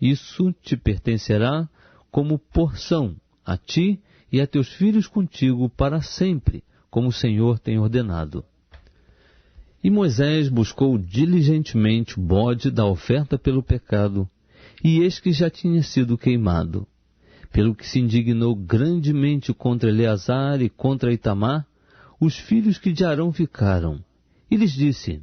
Isso te pertencerá como porção, a ti e a teus filhos contigo para sempre, como o Senhor tem ordenado. E Moisés buscou diligentemente o bode da oferta pelo pecado, e eis que já tinha sido queimado. Pelo que se indignou grandemente contra Eleazar e contra Itamar, os filhos que de Arão ficaram, e lhes disse: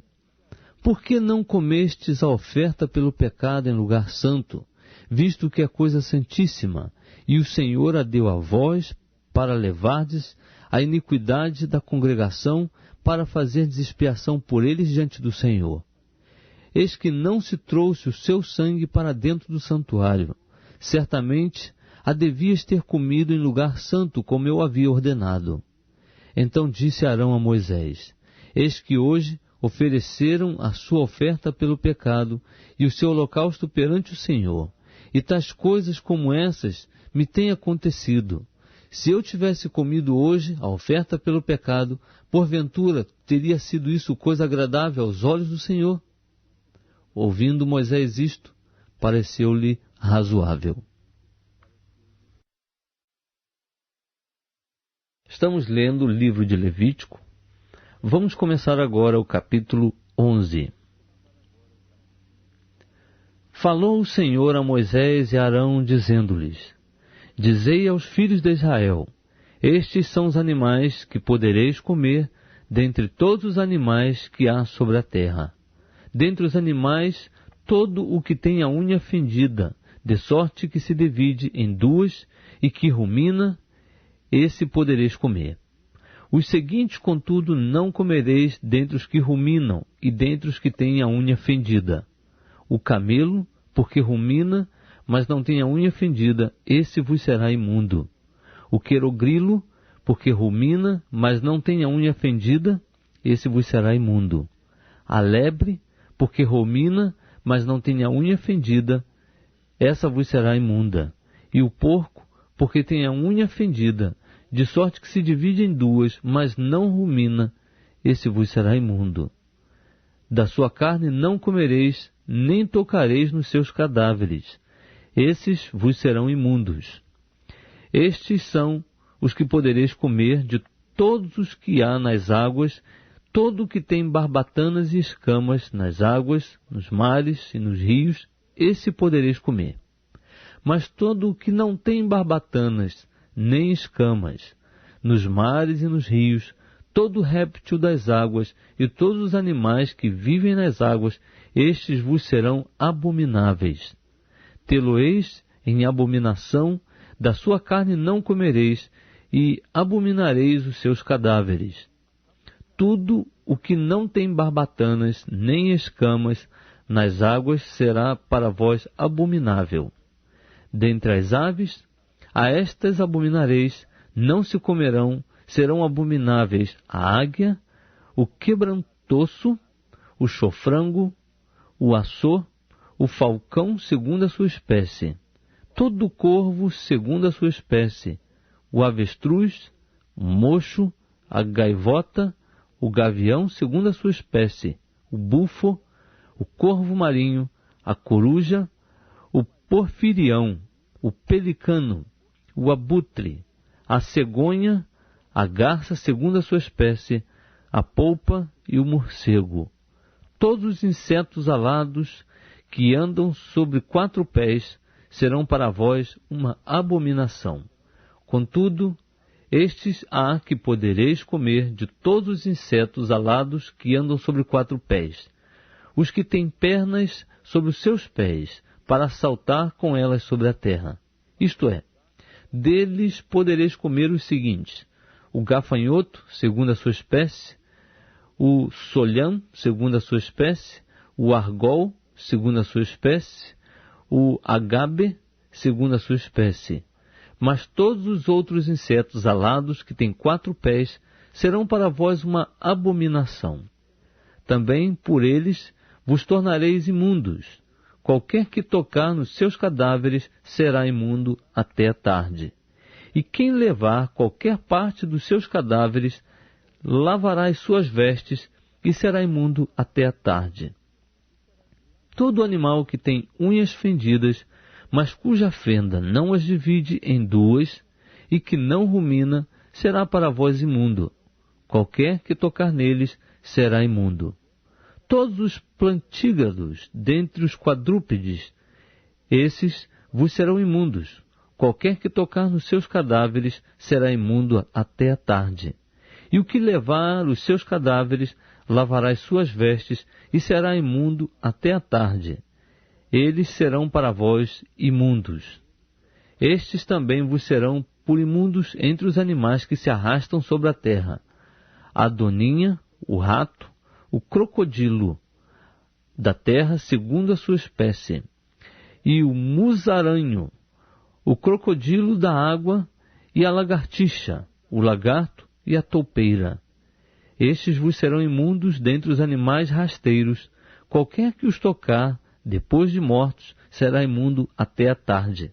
Por que não comestes a oferta pelo pecado em lugar santo, visto que é coisa santíssima, e o Senhor a deu a vós para levardes a iniquidade da congregação, para fazerdes expiação por eles diante do Senhor? eis que não se trouxe o seu sangue para dentro do santuário. Certamente a devias ter comido em lugar santo, como eu havia ordenado. Então disse Arão a Moisés: eis que hoje ofereceram a sua oferta pelo pecado e o seu holocausto perante o Senhor, e tais coisas como essas me têm acontecido. Se eu tivesse comido hoje a oferta pelo pecado, porventura teria sido isso coisa agradável aos olhos do Senhor? Ouvindo Moisés isto, pareceu-lhe razoável. Estamos lendo o livro de Levítico. Vamos começar agora o capítulo 11. Falou o Senhor a Moisés e a Arão, dizendo-lhes: dizei aos filhos de Israel: estes são os animais que podereis comer dentre todos os animais que há sobre a terra. Dentre os animais, todo o que tem a unha fendida, de sorte que se divide em duas e que rumina, esse podereis comer. Os seguintes, contudo, não comereis dentre os que ruminam e dentre os que têm a unha fendida: o camelo, porque rumina, mas não tem a unha fendida, esse vos será imundo. O querogrilo, porque rumina, mas não tem a unha fendida, esse vos será imundo. A lebre, porque rumina, mas não tem a unha fendida, essa vos será imunda. E o porco, porque tem a unha fendida, de sorte que se divide em duas, mas não rumina, esse vos será imundo. Da sua carne não comereis, nem tocareis nos seus cadáveres, esses vos serão imundos. Estes são os que podereis comer de todos os que há nas águas, todo o que tem barbatanas e escamas nas águas, nos mares e nos rios, esse podereis comer. Mas todo o que não tem barbatanas nem escamas, nos mares e nos rios, todo réptil das águas e todos os animais que vivem nas águas, estes vos serão abomináveis. Tê-lo-eis em abominação, da sua carne não comereis, e abominareis os seus cadáveres. Tudo o que não tem barbatanas nem escamas nas águas será para vós abominável. Dentre as aves, a estas abominareis, não se comerão, serão abomináveis a águia, o quebrantoço, o chofrango, o açor, o falcão segundo a sua espécie, todo corvo segundo a sua espécie, o avestruz, o mocho, a gaivota, o gavião segundo a sua espécie, o bufo, o corvo marinho, a coruja, o porfirião, o pelicano, o abutre, a cegonha, a garça segundo a sua espécie, a polpa e o morcego. Todos os insetos alados que andam sobre 4 pés serão para vós uma abominação. Contudo, estes há que podereis comer de todos os insetos alados que andam sobre 4 pés, os que têm pernas sobre os seus pés, para saltar com elas sobre a terra. Isto é, deles podereis comer os seguintes: o gafanhoto, segundo a sua espécie, o solhão, segundo a sua espécie, o argol, segundo a sua espécie, o agabe, segundo a sua espécie. Mas todos os outros insetos alados que têm 4 pés serão para vós uma abominação. Também por eles vos tornareis imundos. Qualquer que tocar nos seus cadáveres será imundo até a tarde. E quem levar qualquer parte dos seus cadáveres lavará as suas vestes e será imundo até a tarde. Todo animal que tem unhas fendidas, mas cuja fenda não as divide em duas, e que não rumina, será para vós imundo. Qualquer que tocar neles será imundo. Todos os plantígrados dentre os quadrúpedes, esses vos serão imundos. Qualquer que tocar nos seus cadáveres será imundo até a tarde. E o que levar os seus cadáveres lavará as suas vestes e será imundo até a tarde. Eles serão para vós imundos. Estes também vos serão por imundos entre os animais que se arrastam sobre a terra: a doninha, o rato, o crocodilo, da terra segundo a sua espécie, e o musaranho, o crocodilo da água, e a lagartixa, o lagarto e a toupeira. Estes vos serão imundos dentre os animais rasteiros. Qualquer que os tocar, depois de mortos, será imundo até a tarde.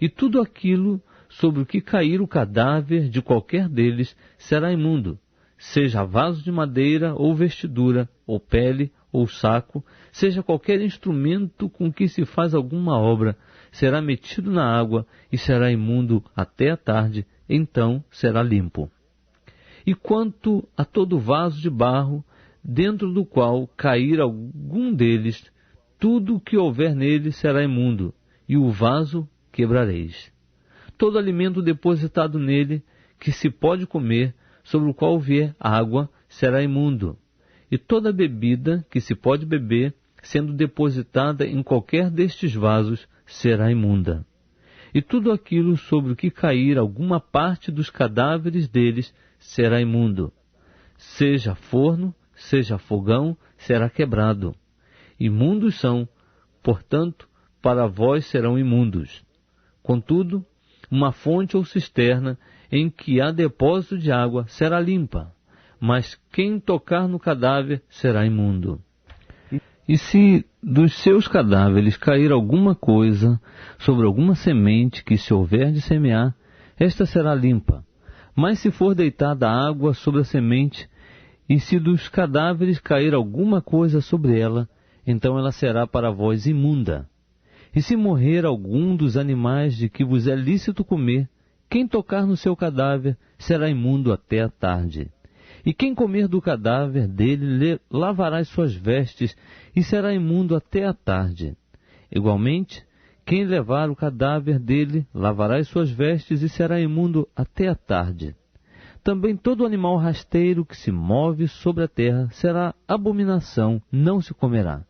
E tudo aquilo sobre o que cair o cadáver de qualquer deles será imundo, seja vaso de madeira, ou vestidura, ou pele, ou saco, seja qualquer instrumento com que se faz alguma obra, será metido na água e será imundo até a tarde, então será limpo. E quanto a todo vaso de barro, dentro do qual cair algum deles, tudo o que houver nele será imundo, e o vaso quebrareis. Todo alimento depositado nele, que se pode comer, sobre o qual vier água, será imundo. E toda bebida que se pode beber, sendo depositada em qualquer destes vasos, será imunda. E tudo aquilo sobre o que cair alguma parte dos cadáveres deles, será imundo. Seja forno, seja fogão, será quebrado. Imundos são, portanto, para vós serão imundos. Contudo, uma fonte ou cisterna em que há depósito de água será limpa, mas quem tocar no cadáver será imundo. E se dos seus cadáveres cair alguma coisa sobre alguma semente que se houver de semear, esta será limpa. Mas se for deitada água sobre a semente, e se dos cadáveres cair alguma coisa sobre ela, então ela será para vós imunda. E se morrer algum dos animais de que vos é lícito comer, quem tocar no seu cadáver será imundo até a tarde. E quem comer do cadáver dele lavará as suas vestes e será imundo até a tarde. Igualmente, quem levar o cadáver dele lavará as suas vestes e será imundo até a tarde. Também todo animal rasteiro que se move sobre a terra será abominação, não se comerá.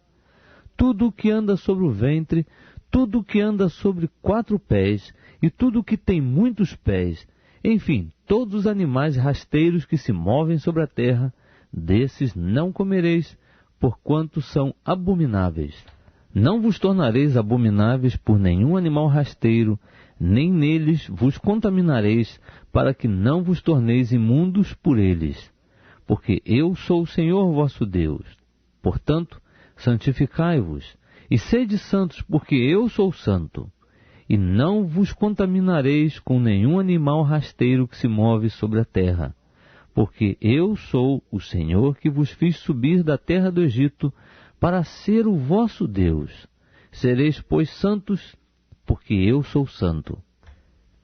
Tudo o que anda sobre o ventre, tudo o que anda sobre 4 pés, e tudo o que tem muitos pés, enfim, todos os animais rasteiros que se movem sobre a terra, desses não comereis, porquanto são abomináveis. Não vos tornareis abomináveis por nenhum animal rasteiro, nem neles vos contaminareis, para que não vos torneis imundos por eles. Porque eu sou o Senhor vosso Deus. Portanto, santificai-vos, e sede santos, porque eu sou santo. E não vos contaminareis com nenhum animal rasteiro que se move sobre a terra. Porque eu sou o Senhor que vos fiz subir da terra do Egito, para ser o vosso Deus. Sereis, pois, santos, porque eu sou santo.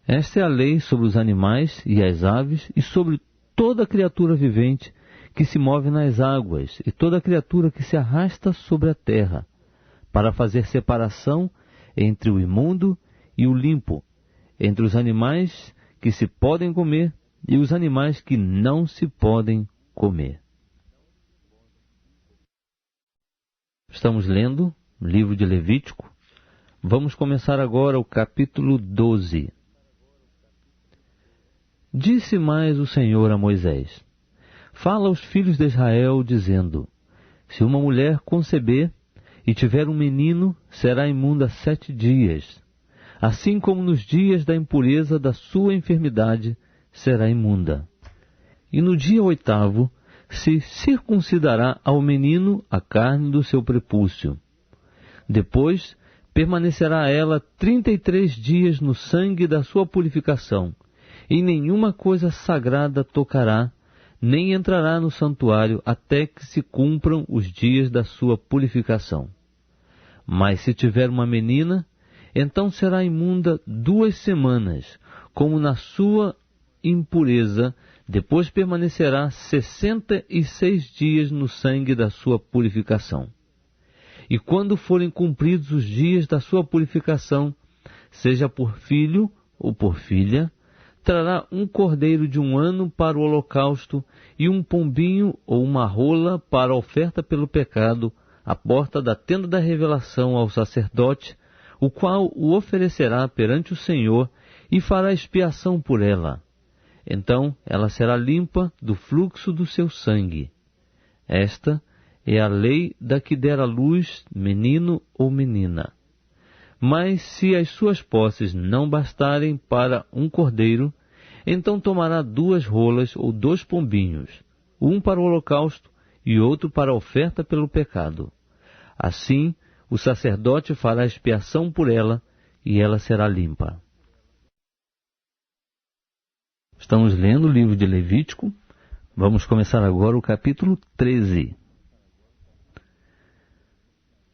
Esta é a lei sobre os animais e as aves, e sobre toda criatura vivente que se move nas águas, e toda criatura que se arrasta sobre a terra, para fazer separação entre o imundo e o limpo, entre os animais que se podem comer e os animais que não se podem comer. Estamos lendo o livro de Levítico. Vamos começar agora o capítulo 12. Disse mais o Senhor a Moisés: Fala aos filhos de Israel, dizendo: Se uma mulher conceber e tiver um menino, será imunda 7 dias. Assim como nos dias da impureza da sua enfermidade, será imunda. E no dia 8º, se circuncidará ao menino a carne do seu prepúcio. Depois, permanecerá ela 33 dias no sangue da sua purificação, e nenhuma coisa sagrada tocará, nem entrará no santuário até que se cumpram os dias da sua purificação. Mas se tiver uma menina, então será imunda 2 semanas, como na sua impureza, depois permanecerá 66 dias no sangue da sua purificação. E quando forem cumpridos os dias da sua purificação, seja por filho ou por filha, trará um cordeiro de 1 ano para o holocausto e um pombinho ou uma rola para a oferta pelo pecado, à porta da tenda da revelação ao sacerdote, o qual o oferecerá perante o Senhor e fará expiação por ela. Então ela será limpa do fluxo do seu sangue. Esta é a lei da que der à luz menino ou menina. Mas se as suas posses não bastarem para um cordeiro, então tomará 2 rolas ou 2 pombinhos, um para o holocausto e outro para a oferta pelo pecado. Assim, o sacerdote fará expiação por ela e ela será limpa. Estamos lendo o livro de Levítico. Vamos começar agora o capítulo 13.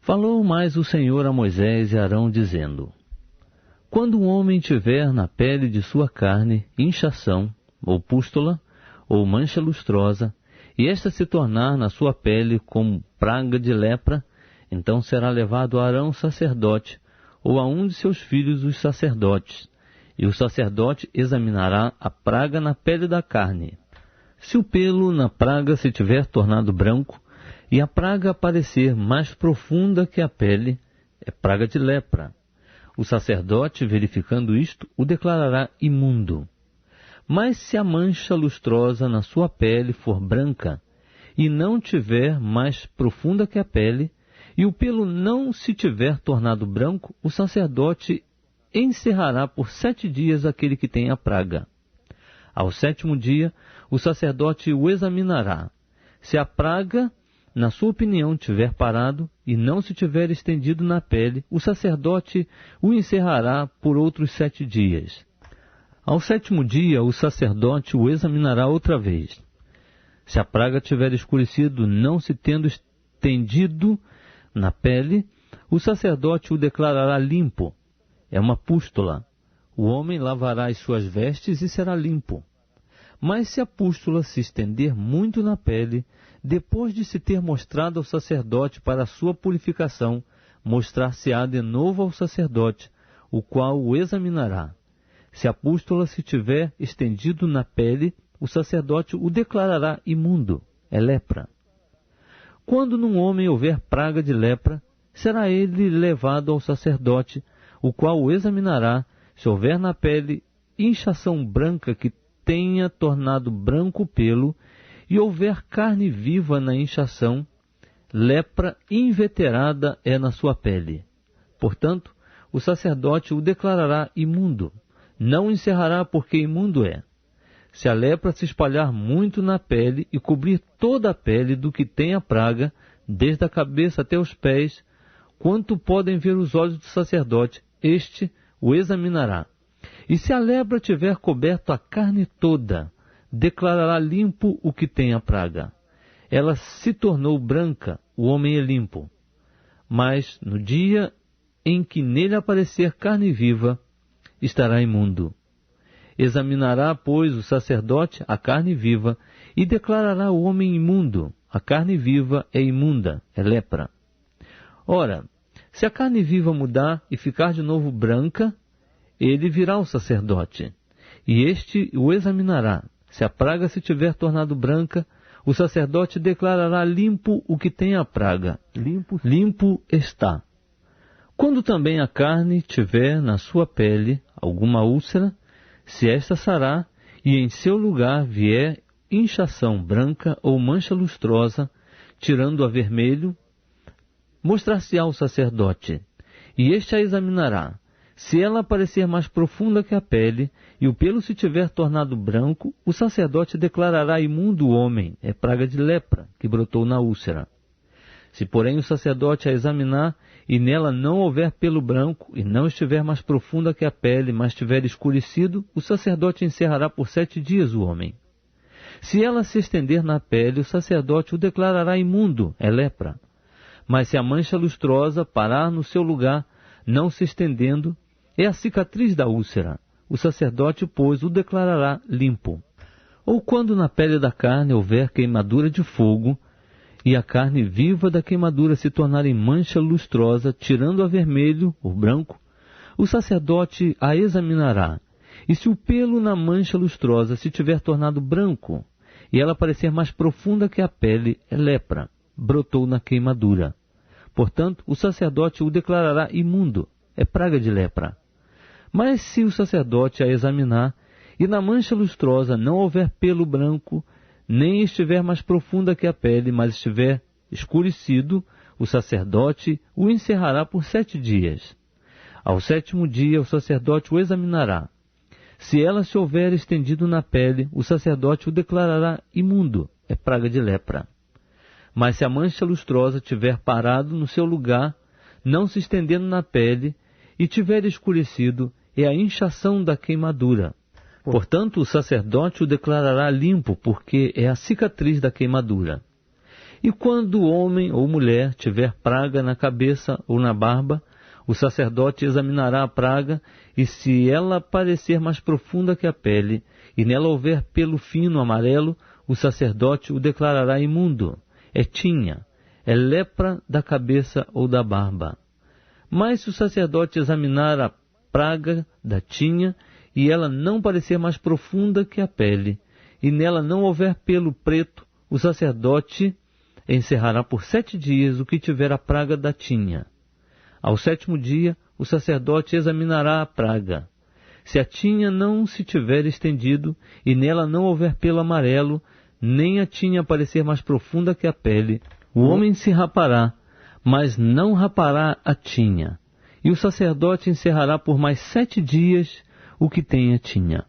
Falou mais o Senhor a Moisés e Arão, dizendo: Quando um homem tiver na pele de sua carne inchação, ou pústula, ou mancha lustrosa, e esta se tornar na sua pele como praga de lepra, então será levado a Arão sacerdote, ou a um de seus filhos os sacerdotes, e o sacerdote examinará a praga na pele da carne. Se o pelo na praga se tiver tornado branco, e a praga aparecer mais profunda que a pele, é praga de lepra. O sacerdote, verificando isto, o declarará imundo. Mas se a mancha lustrosa na sua pele for branca, e não tiver mais profunda que a pele, e o pelo não se tiver tornado branco, o sacerdote encerrará por 7 dias aquele que tem a praga. Ao 7º dia, o sacerdote o examinará. Se a praga, na sua opinião, tiver parado e não se tiver estendido na pele, o sacerdote o encerrará por outros 7 dias. Ao 7º dia, o sacerdote o examinará outra vez. Se a praga tiver escurecido, não se tendo estendido na pele, o sacerdote o declarará limpo. É uma pústula. O homem lavará as suas vestes e será limpo. Mas se a pústula se estender muito na pele, depois de se ter mostrado ao sacerdote para a sua purificação, mostrar-se-á de novo ao sacerdote, o qual o examinará. Se a pústula se tiver estendido na pele, o sacerdote o declarará imundo, é lepra. Quando num homem houver praga de lepra, será ele levado ao sacerdote, o qual o examinará. Se houver na pele inchação branca que tenha tornado branco o pelo, e houver carne viva na inchação, lepra inveterada é na sua pele. Portanto, o sacerdote o declarará imundo. Não o encerrará, porque imundo é. Se a lepra se espalhar muito na pele e cobrir toda a pele do que tem a praga, desde a cabeça até os pés, quanto podem ver os olhos do sacerdote, este o examinará. E se a lepra tiver coberto a carne toda, declarará limpo o que tem a praga. Ela se tornou branca, o homem é limpo. Mas no dia em que nele aparecer carne viva, estará imundo. Examinará, pois, o sacerdote a carne viva e declarará o homem imundo. A carne viva é imunda, é lepra. Ora, se a carne viva mudar e ficar de novo branca, ele virá ao sacerdote, e este o examinará. Se a praga se tiver tornado branca, o sacerdote declarará limpo o que tem a praga. Limpo está. Quando também a carne tiver na sua pele alguma úlcera, se esta sarar, e em seu lugar vier inchação branca ou mancha lustrosa, tirando a vermelho, mostrar-se-á ao sacerdote, e este a examinará. Se ela aparecer mais profunda que a pele, e o pelo se tiver tornado branco, o sacerdote declarará imundo o homem, é praga de lepra, que brotou na úlcera. Se, porém, o sacerdote a examinar, e nela não houver pelo branco, e não estiver mais profunda que a pele, mas tiver escurecido, o sacerdote encerrará por 7 dias o homem. Se ela se estender na pele, o sacerdote o declarará imundo, é lepra. Mas se a mancha lustrosa parar no seu lugar, não se estendendo, é a cicatriz da úlcera. O sacerdote, pois, o declarará limpo. Ou quando na pele da carne houver queimadura de fogo, e a carne viva da queimadura se tornar em mancha lustrosa, tirando a vermelho, o branco, o sacerdote a examinará. E se o pelo na mancha lustrosa se tiver tornado branco, e ela parecer mais profunda que a pele, é lepra, brotou na queimadura. Portanto, o sacerdote o declarará imundo, é praga de lepra. Mas se o sacerdote a examinar, e na mancha lustrosa não houver pelo branco, nem estiver mais profunda que a pele, mas estiver escurecido, o sacerdote o encerrará por 7 dias. Ao 7º dia, o sacerdote o examinará. Se ela se houver estendido na pele, o sacerdote o declarará imundo, é praga de lepra. Mas se a mancha lustrosa tiver parado no seu lugar, não se estendendo na pele, e tiver escurecido, é a inchação da queimadura. Portanto, o sacerdote o declarará limpo, porque é a cicatriz da queimadura. E quando o homem ou mulher tiver praga na cabeça ou na barba, o sacerdote examinará a praga, e se ela parecer mais profunda que a pele, e nela houver pelo fino amarelo, o sacerdote o declarará imundo. É tinha, é lepra da cabeça ou da barba. Mas se o sacerdote examinar a praga da tinha, e ela não parecer mais profunda que a pele, e nela não houver pelo preto, o sacerdote encerrará por 7 dias o que tiver a praga da tinha. Ao 7º dia, o sacerdote examinará a praga. Se a tinha não se tiver estendido, e nela não houver pelo amarelo, nem a tinha parecer mais profunda que a pele, o homem se rapará, mas não rapará a tinha. E o sacerdote encerrará por mais 7 dias o que tem a tinha.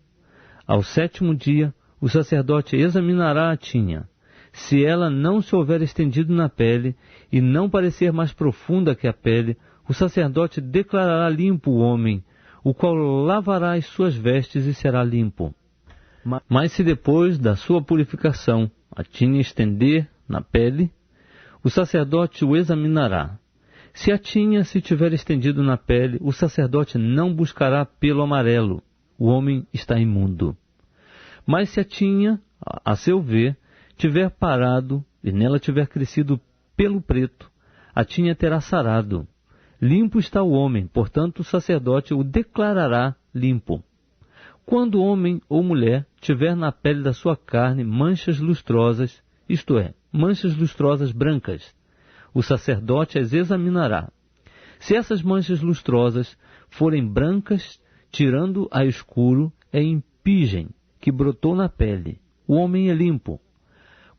Ao 7º dia, o sacerdote examinará a tinha. Se ela não se houver estendido na pele, e não parecer mais profunda que a pele, o sacerdote declarará limpo o homem, o qual lavará as suas vestes e será limpo. Mas se depois da sua purificação a tinha estender na pele, o sacerdote o examinará. Se a tinha se tiver estendido na pele, o sacerdote não buscará pelo amarelo, o homem está imundo. Mas se a tinha, a seu ver, tiver parado e nela tiver crescido pelo preto, a tinha terá sarado. Limpo está o homem, portanto o sacerdote o declarará limpo. Quando o homem ou mulher tiver na pele da sua carne manchas lustrosas, isto é, manchas lustrosas brancas, o sacerdote as examinará. Se essas manchas lustrosas forem brancas, tirando a escuro, é impigem, que brotou na pele. O homem é limpo.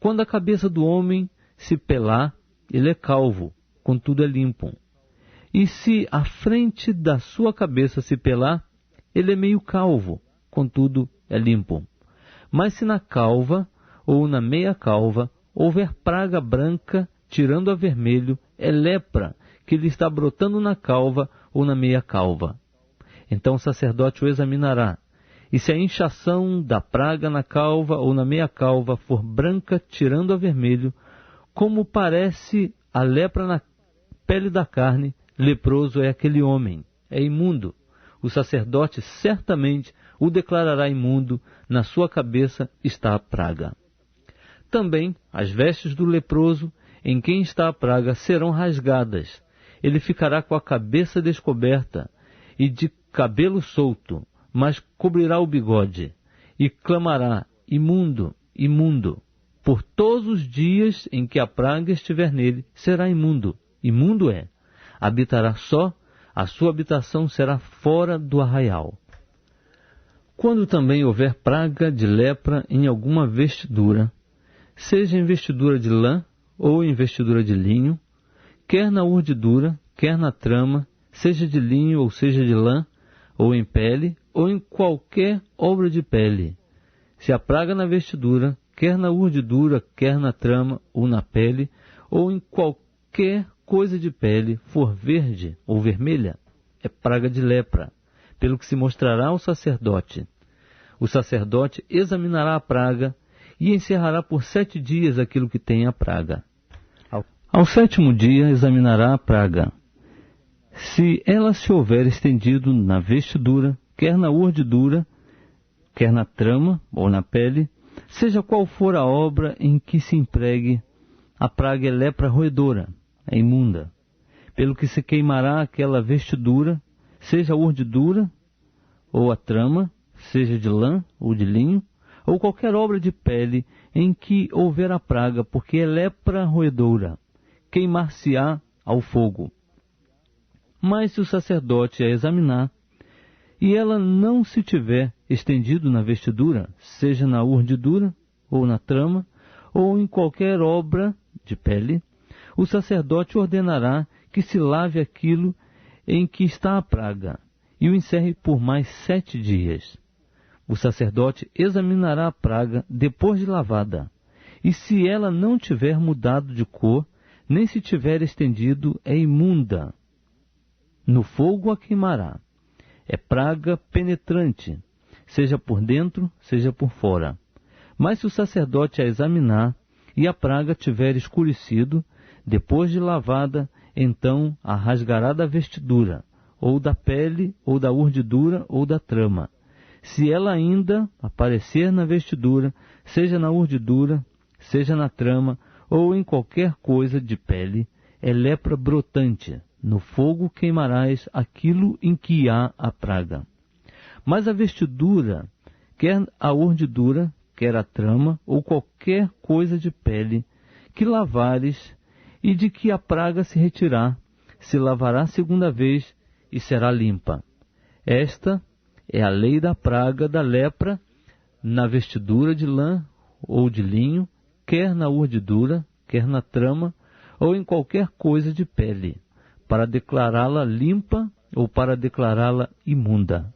Quando a cabeça do homem se pelar, ele é calvo, contudo é limpo. E se a frente da sua cabeça se pelar, ele é meio calvo, contudo é limpo. Mas se na calva ou na meia calva houver praga branca, tirando a vermelho, é lepra que lhe está brotando na calva ou na meia calva. Então o sacerdote o examinará. E se a inchação da praga na calva ou na meia calva for branca, tirando a vermelho, como parece a lepra na pele da carne, leproso é aquele homem, é imundo. O sacerdote certamente o declarará imundo, na sua cabeça está a praga. Também as vestes do leproso, em quem está a praga, serão rasgadas. Ele ficará com a cabeça descoberta e de cabelo solto, mas cobrirá o bigode, e clamará, imundo, imundo. Por todos os dias em que a praga estiver nele, será imundo. Imundo é. Habitará só, a sua habitação será fora do arraial. Quando também houver praga de lepra em alguma vestidura, seja em vestidura de lã ou em vestidura de linho, quer na urdidura, quer na trama, seja de linho ou seja de lã, ou em pele, ou em qualquer obra de pele. Se a praga na vestidura, quer na urdidura, quer na trama, ou na pele, ou em qualquer coisa de pele, for verde ou vermelha, é praga de lepra, pelo que se mostrará ao sacerdote. O sacerdote examinará a praga e encerrará por 7 dias aquilo que tem a praga. Ao 7º dia examinará a praga. Se ela se houver estendido na vestidura, quer na urdidura, quer na trama ou na pele, seja qual for a obra em que se empregue, a praga é lepra roedora, é imunda. Pelo que se queimará aquela vestidura, seja a urdidura ou a trama, seja de lã ou de linho, ou qualquer obra de pele em que houver a praga, porque é lepra roedora, queimar-se-á ao fogo. Mas se o sacerdote a examinar, e ela não se tiver estendido na vestidura, seja na urdidura, ou na trama, ou em qualquer obra de pele, o sacerdote ordenará que se lave aquilo em que está a praga, e o encerre por mais 7 dias. O sacerdote examinará a praga depois de lavada, e se ela não tiver mudado de cor, nem se tiver estendido, é imunda. No fogo a queimará. É praga penetrante, seja por dentro, seja por fora. Mas se o sacerdote a examinar, e a praga tiver escurecido, depois de lavada, então a rasgará da vestidura, ou da pele, ou da urdidura, ou da trama. Se ela ainda aparecer na vestidura, seja na urdidura, seja na trama, ou em qualquer coisa de pele, é lepra brotante. No fogo queimarás aquilo em que há a praga. Mas a vestidura, quer a urdidura, quer a trama, ou qualquer coisa de pele, que lavares, e de que a praga se retirar, se lavará segunda vez, e será limpa. Esta é a lei da praga da lepra na vestidura de lã ou de linho, quer na urdidura, quer na trama, ou em qualquer coisa de pele, para declará-la limpa ou para declará-la imunda.